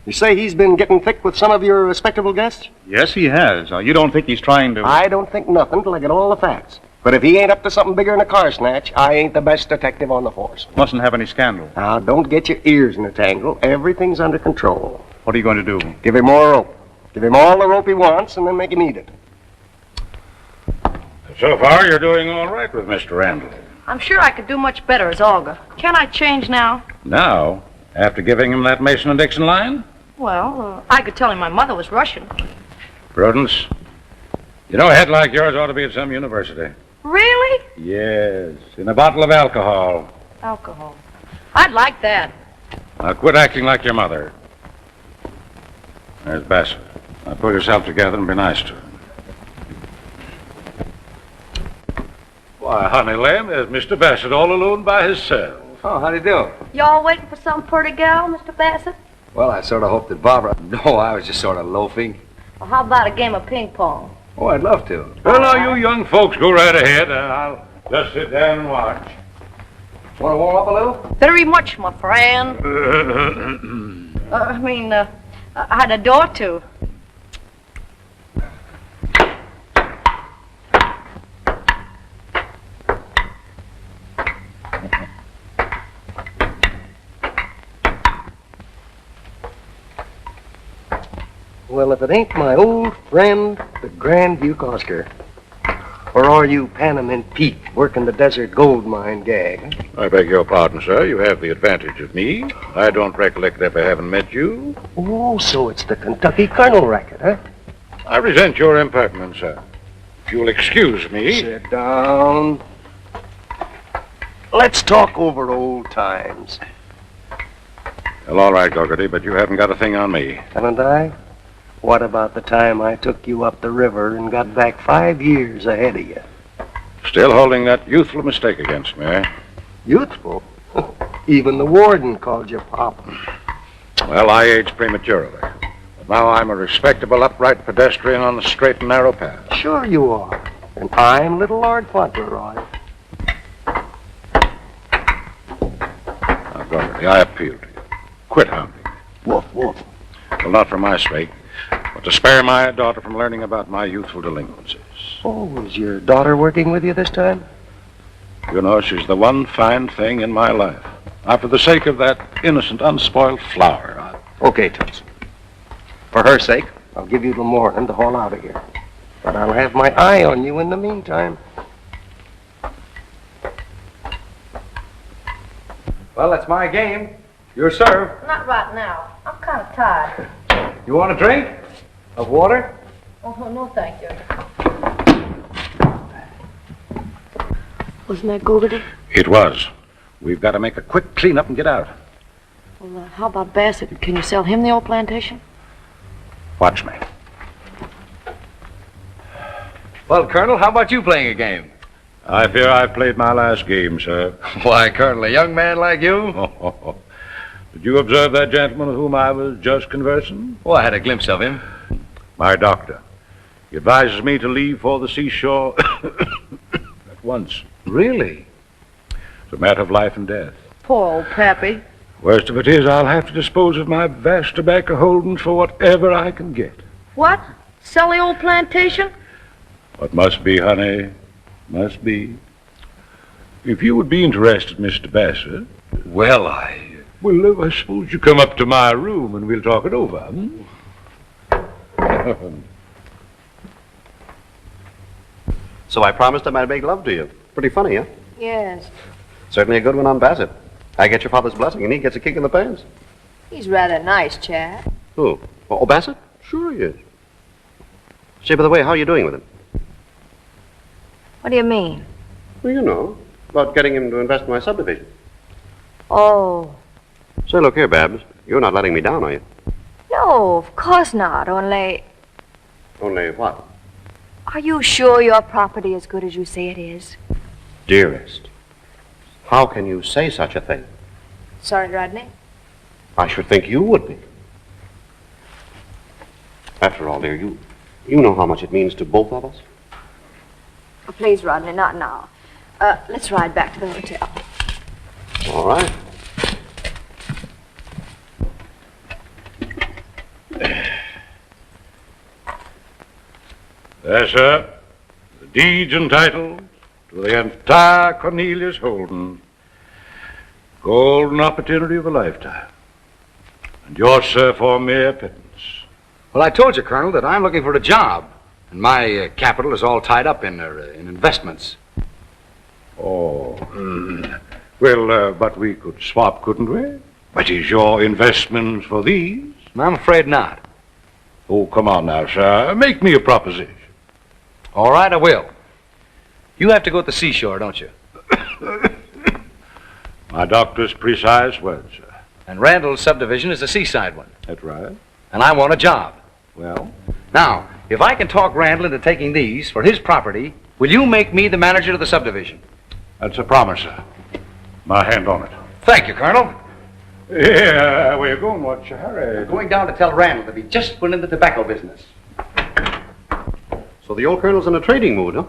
You say he's been getting thick with some of your respectable guests? Yes, he has. You don't think he's trying to... I don't think nothing till I get all the facts. But if he ain't up to something bigger than a car snatch, I ain't the best detective on the force. Mustn't have any scandal. Now, don't get your ears in a tangle. Everything's under control. What are you going to do? Give him more rope. Give him all the rope he wants, and then make him eat it. So far, you're doing all right with Mr. Randall. I'm sure I could do much better as Olga. Can I change now? Now, after giving him that Mason and Dixon line? Well, I could tell him my mother was Russian. Prudence, you know a head like yours ought to be at some university. Really? Yes, in a bottle of alcohol. Alcohol. I'd like that. Now quit acting like your mother. There's Bassett. Now pull yourself together and be nice to him. Why, honey lamb, there's Mr. Bassett all alone by himself. Oh, how'd he do? Y'all waiting for some pretty gal, Mr. Bassett? Well, I sort of hoped that Barbara... No, I was just sort of loafing. Well, how about a game of ping pong? Oh, I'd love to. Well, now, you young folks go right ahead, and I'll just sit down and watch. Want to warm up a little? Very much, my friend. I had a door to. Well, if it ain't my old friend, the Grand Duke Oscar. Or are you Panamint Pete working the desert gold mine gag? I beg your pardon, sir. You have the advantage of me. I don't recollect ever having met you. Oh, so it's the Kentucky Colonel racket, huh? I resent your impertinence, sir. If you'll excuse me... Sit down. Let's talk over old times. Well, all right, Gogarty, but you haven't got a thing on me. Haven't I? What about the time I took you up the river and got back 5 years ahead of you? Still holding that youthful mistake against me, eh? Youthful? Even the warden called you Pop. Well, I aged prematurely. But now I'm a respectable, upright pedestrian on the straight and narrow path. Sure you are. And I'm little Lord Fauntleroy. Now, Gogarty, I appeal to you. Quit hounding me. Woof, woof. Well, not for my sake, but to spare my daughter from learning about my youthful delinquencies. Oh, was your daughter working with you this time? You know, she's the one fine thing in my life. Now, for the sake of that innocent, unspoiled flower, Okay, Toots. For her sake, I'll give you till morning to haul out of here. But I'll have my eye on you in the meantime. Well, that's my game. Your serve. Not right now. I'm kind of tired. You want a drink? Of water? Oh, no, thank you. Wasn't that Gogarty? It was. We've got to make a quick cleanup and get out. Well, how about Bassett? Can you sell him the old plantation? Watch me. Well, Colonel, how about you playing a game? I fear I've played my last game, sir. Why, Colonel, a young man like you? Did you observe that gentleman with whom I was just conversing? Oh, I had a glimpse of him. My doctor. He advises me to leave for the seashore at once. Really? It's a matter of life and death. Poor old Pappy. Worst of it is I'll have to dispose of my vast tobacco holdings for whatever I can get. What? Sell the old plantation? What must be, honey, must be. If you would be interested, Mr. Bassett. Well, Well, I suppose you come up to my room and we'll talk it over, hmm? So I promised him I'd make love to you. Pretty funny, huh? Yes. Certainly a good one on Bassett. I get your father's blessing, and he gets a kick in the pants. He's rather a nice chap. Who? Oh, Bassett? Sure he is. Say, by the way, how are you doing with him? What do you mean? Well, you know, about getting him to invest in my subdivision. Oh, Say, look here, Babs. You're not letting me down, are you? no, of course not. Only, Only what? are you sure your property is good as you say it is? Dearest, how can you say such a thing? Sorry, Rodney. I should think you would be. After all, dear, you know how much it means to both of us. Oh, please, Rodney, not now. Let's ride back to the hotel. All right. Yes, sir. The deeds and titles to the entire Cornelius holding. Golden opportunity of a lifetime. And yours, sir, for mere pittance. Well, I told you, Colonel, that I'm looking for a job. And my capital is all tied up in investments. Oh. Well, but we could swap, couldn't we? What is your investments for these? I'm afraid not. Oh, come on now, sir. Make me a proposition. All right, I will. You have to go to the seashore, don't you? My doctor's precise words, sir. And Randall's subdivision is a seaside one. That's right. And I want a job. Well? Now, if I can talk Randall into taking these for his property, will you make me the manager of the subdivision? That's a promise, sir. My hand on it. Thank you, Colonel. Yeah, where you going? What's your hurry? Going down to tell Randall that he just went into the tobacco business. So the old colonel's in a trading mood, huh?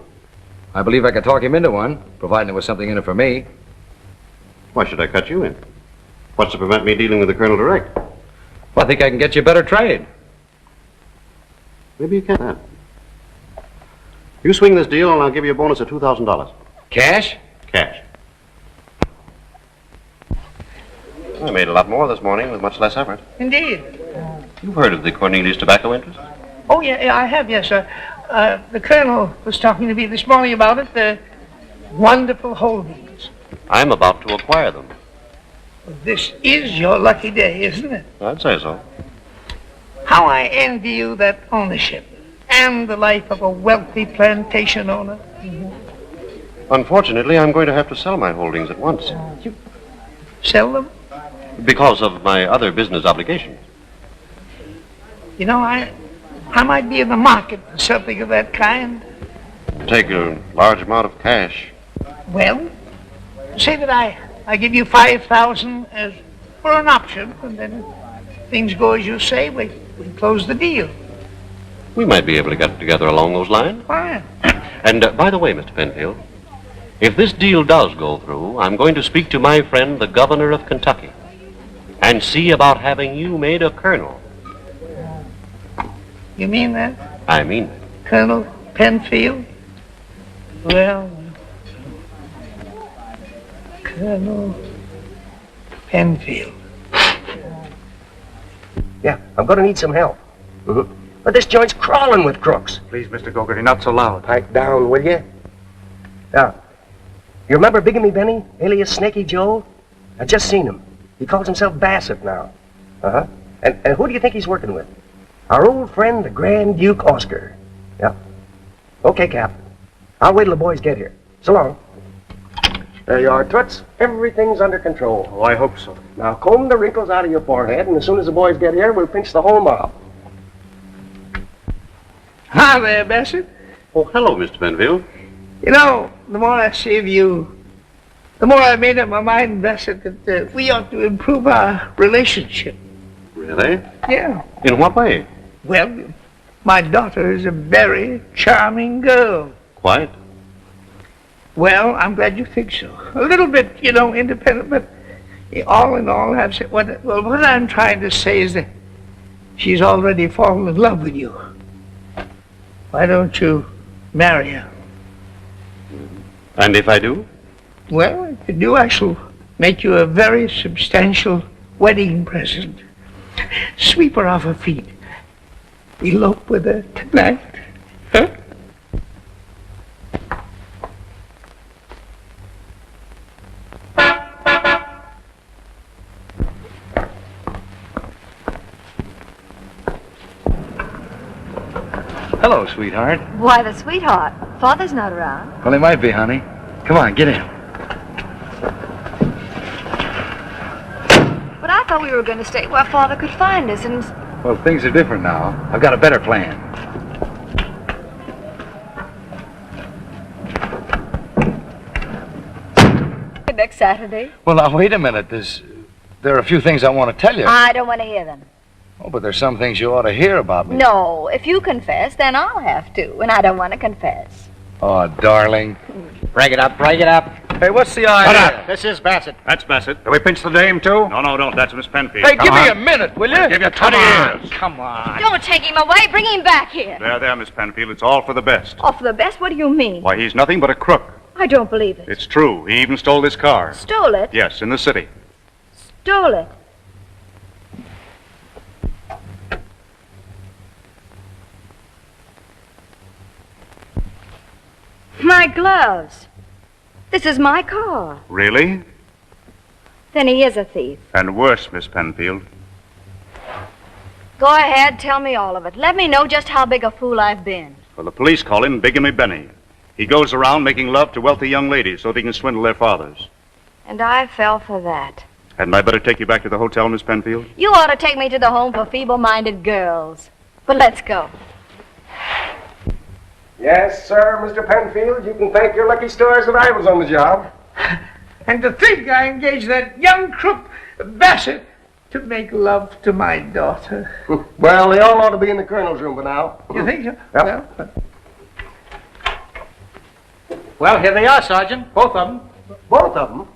I believe I could talk him into one, providing there was something in it for me. Why should I cut you in? What's to prevent me dealing with the colonel direct? Well, I think I can get you a better trade. Maybe you can. You swing this deal and I'll give you a bonus of $2,000. Cash? Cash. I made a lot more this morning with much less effort. Indeed. You've heard of the Cornelius tobacco interest? Oh, yeah, I have, yes, sir. The colonel was talking to me this morning about it. The wonderful holdings. I'm about to acquire them. This is your lucky day, isn't it? I'd say so. How I envy you that ownership and the life of a wealthy plantation owner. Unfortunately, I'm going to have to sell my holdings at once. Sell them? Because of my other business obligations. You know, I might be in the market for something of that kind. Take a large amount of cash. Well, say that I give you $5,000 as for an option, and then if things go as you say, we close the deal. We might be able to get together along those lines. Fine. And by the way, Mr. Penfield, if this deal does go through, I'm going to speak to my friend, the governor of Kentucky, and see about having you made a colonel. You mean that? I mean it. Colonel Penfield? Well, Colonel Penfield. Yeah, I'm going to need some help. But this joint's crawling with crooks. Please, Mr. Gogarty, not so loud. Pipe down, will you? Now, you remember Bigamy Benny, alias Snaky Joe? I just seen him. He calls himself Bassett now. Uh-huh. And who do you think he's working with? Our old friend, the Grand Duke Oscar. Yeah. Okay, Cap. I'll wait till the boys get here. So long. There you are, Toots. Everything's under control. Oh, I hope so. Now, comb the wrinkles out of your forehead, and as soon as the boys get here, we'll pinch the whole mob. Hi there, Bassett. Oh, hello, Mr. Penfield. You know, the more I see of you, the more I made up my mind, Bassett, that we ought to improve our relationship. Really? Yeah. In what way? Well, my daughter is a very charming girl. Quite. Well, I'm glad you think so. A little bit, independent, but all in all, what I'm trying to say is that she's already fallen in love with you. Why don't you marry her? And if I do? Well, if you do, I shall make you a very substantial wedding present. Sweep her off her feet. Elope with her tonight. Huh? Hello, sweetheart. Why, the sweetheart. Father's not around. Well, he might be, honey. Come on, get in. But I thought we were going to stay where Father could find us and... Well, things are different now. I've got a better plan. Next Saturday? Well, now, wait a minute. There are a few things I want to tell you. I don't want to hear them. Oh, but there's some things you ought to hear about me. No, if you confess, then I'll have to, and I don't want to confess. Oh, darling. Break it up, break it up. Hey, what's the idea? This is Bassett. That's Bassett. Do we pinch the dame, too? No, don't. That's Miss Penfield. Hey, give me a minute, will you? I'll give you 20 years. Come on. Don't take him away. Bring him back here. There, Miss Penfield. It's all for the best. Oh, for the best? What do you mean? Why, he's nothing but a crook. I don't believe it. It's true. He even stole this car. Stole it? Yes, in the city. Stole it. My gloves. This is my car. Really? Then he is a thief. And worse, Miss Penfield. Go ahead, tell me all of it. Let me know just how big a fool I've been. Well, the police call him Bigamy Benny. He goes around making love to wealthy young ladies so that he can swindle their fathers. And I fell for that. Hadn't I better take you back to the hotel, Miss Penfield? You ought to take me to the home for feeble-minded girls. But let's go. Yes, sir, Mr. Penfield. You can thank your lucky stars that I was on the job. And to think I engaged that young crook, Bassett, to make love to my daughter. Well, they all ought to be in the colonel's room by now. You think so? Yep. Well, here they are, Sergeant. Both of them. Both of them?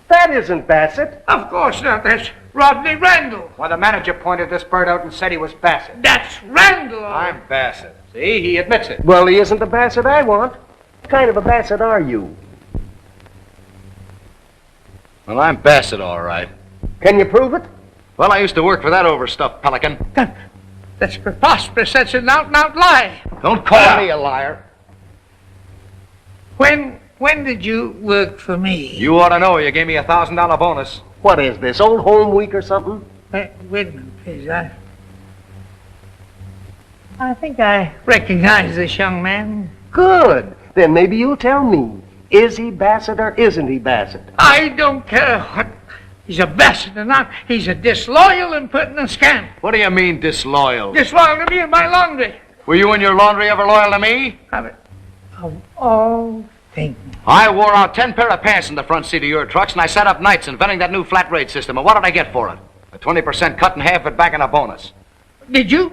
That isn't Bassett. Of course not. That's Rodney Randall. Well, the manager pointed this bird out and said he was Bassett. That's Randall. I'm Bassett. See, he admits it. Well, he isn't the Bassett I want. What kind of a Bassett are you? Well, I'm Bassett, all right. Can you prove it? Well, I used to work for that overstuffed pelican. That's preposterous. That's an out-and-out lie. Don't call me a liar. When did you work for me? You ought to know. You gave me a $1,000 bonus. What is this, Old Home Week or something? Wait a minute, please. I think I recognize this young man. Good. Then maybe you'll tell me. Is he Bassett or isn't he Bassett? I don't care what. He's a Bassett or not. He's a disloyal, impertinent scamp. What do you mean, disloyal? Disloyal to me and my laundry. Were you and your laundry ever loyal to me? Of all things. I wore out 10 pair of pants in the front seat of your trucks, and I sat up nights inventing that new flat rate system. And what did I get for it? A 20% cut and half it back in a bonus. Did you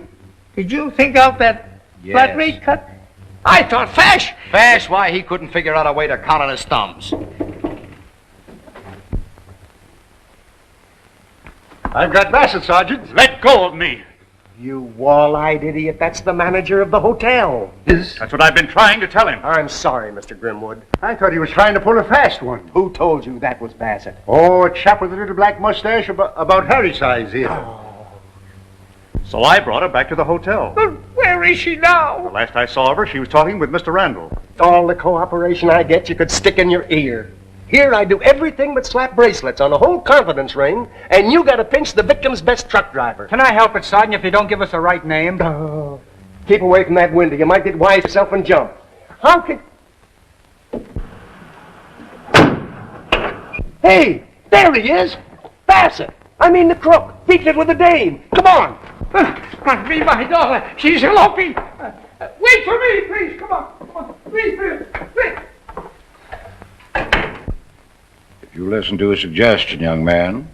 think out that flat rate cut? I thought Fash. Fash? Why, he couldn't figure out a way to count on his thumbs. I've got Bassett, Sergeant. Let go of me. You wall-eyed idiot. That's the manager of the hotel. That's what I've been trying to tell him. I'm sorry, Mr. Grimwood. I thought he was trying to pull a fast one. Who told you that was Bassett? Oh, a chap with a little black mustache about Harry's size here. Oh. So I brought her back to the hotel. But where is she now? The last I saw of her, she was talking with Mr. Randall. All the cooperation I get you could stick in your ear. Here I do everything but slap bracelets on a whole confidence ring, and you gotta pinch the victim's best truck driver. Can I help it, Sergeant, if you don't give us the right name? Oh, keep away from that window. You might get wise yourself and jump. How could... Hey, there he is. Bassett. I mean the crook. Beating it with the dame. Come on. Must be my daughter. She's eloping. Wait for me, please. Come on. Come on. Please. If you listen to a suggestion, young man,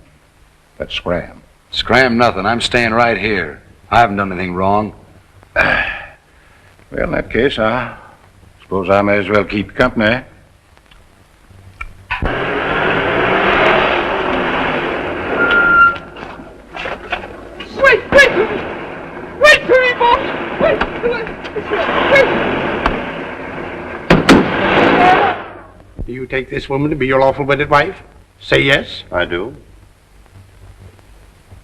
let's scram. Scram nothing. I'm staying right here. I haven't done anything wrong. Well, in that case, I suppose I may as well keep you company. Wait for me, boss. Wait. Do you take this woman to be your lawful wedded wife? Say yes. I do.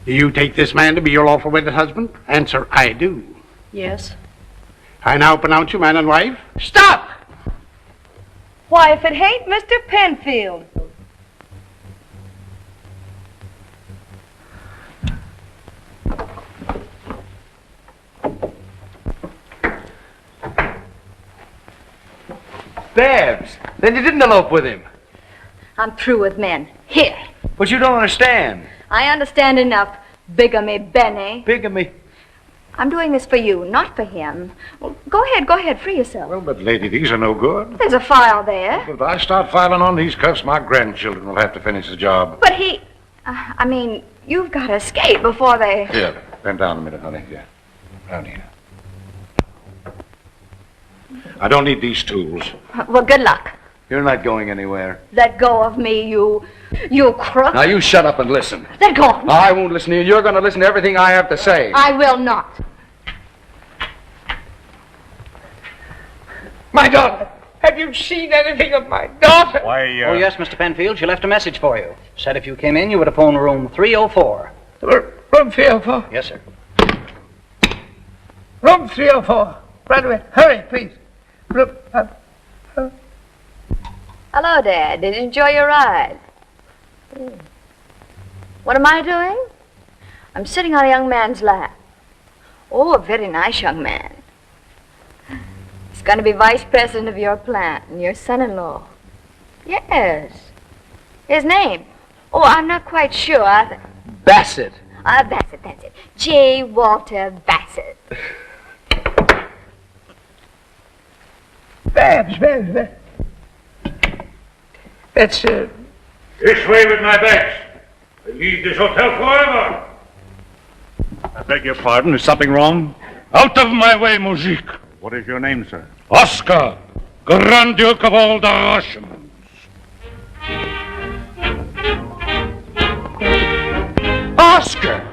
Do you take this man to be your lawful wedded husband? Answer, I do. Yes. I now pronounce you man and wife. Stop! Why, if it ain't Mr. Penfield. Babs, then you didn't elope with him. I'm through with men. Here. But you don't understand. I understand enough. Bigamy, Benny. Bigamy. I'm doing this for you, not for him. Well, go ahead, free yourself. Well, but lady, these are no good. There's a file there. If I start filing on these cuffs, my grandchildren will have to finish the job. But you've got to escape before they... Here, bend down a minute, honey. Here. Round here. I don't need these tools. Well, good luck. You're not going anywhere. Let go of me, you crook. Now you shut up and listen. Let go of me. I won't listen to you. You're going to listen to everything I have to say. I will not. My daughter. Have you seen anything of my daughter? Why, Oh, yes, Mr. Penfield. She left a message for you. Said if you came in, you would have phoned room 304. Room 304? Yes, sir. Room 304. Right away. Hurry, please. Room... Hello, Dad. Did you enjoy your ride? What am I doing? I'm sitting on a young man's lap. Oh, a very nice young man. He's going to be vice president of your plant and your son-in-law. Yes. His name? Oh, I'm not quite sure. Bassett. Bassett, that's it. J. Walter Bassett. Babs. That's, This way with my bags. I leave this hotel forever. I beg your pardon. Is something wrong? Out of my way, Moujik. What is your name, sir? Oscar, Grand Duke of all the Russians. Oscar!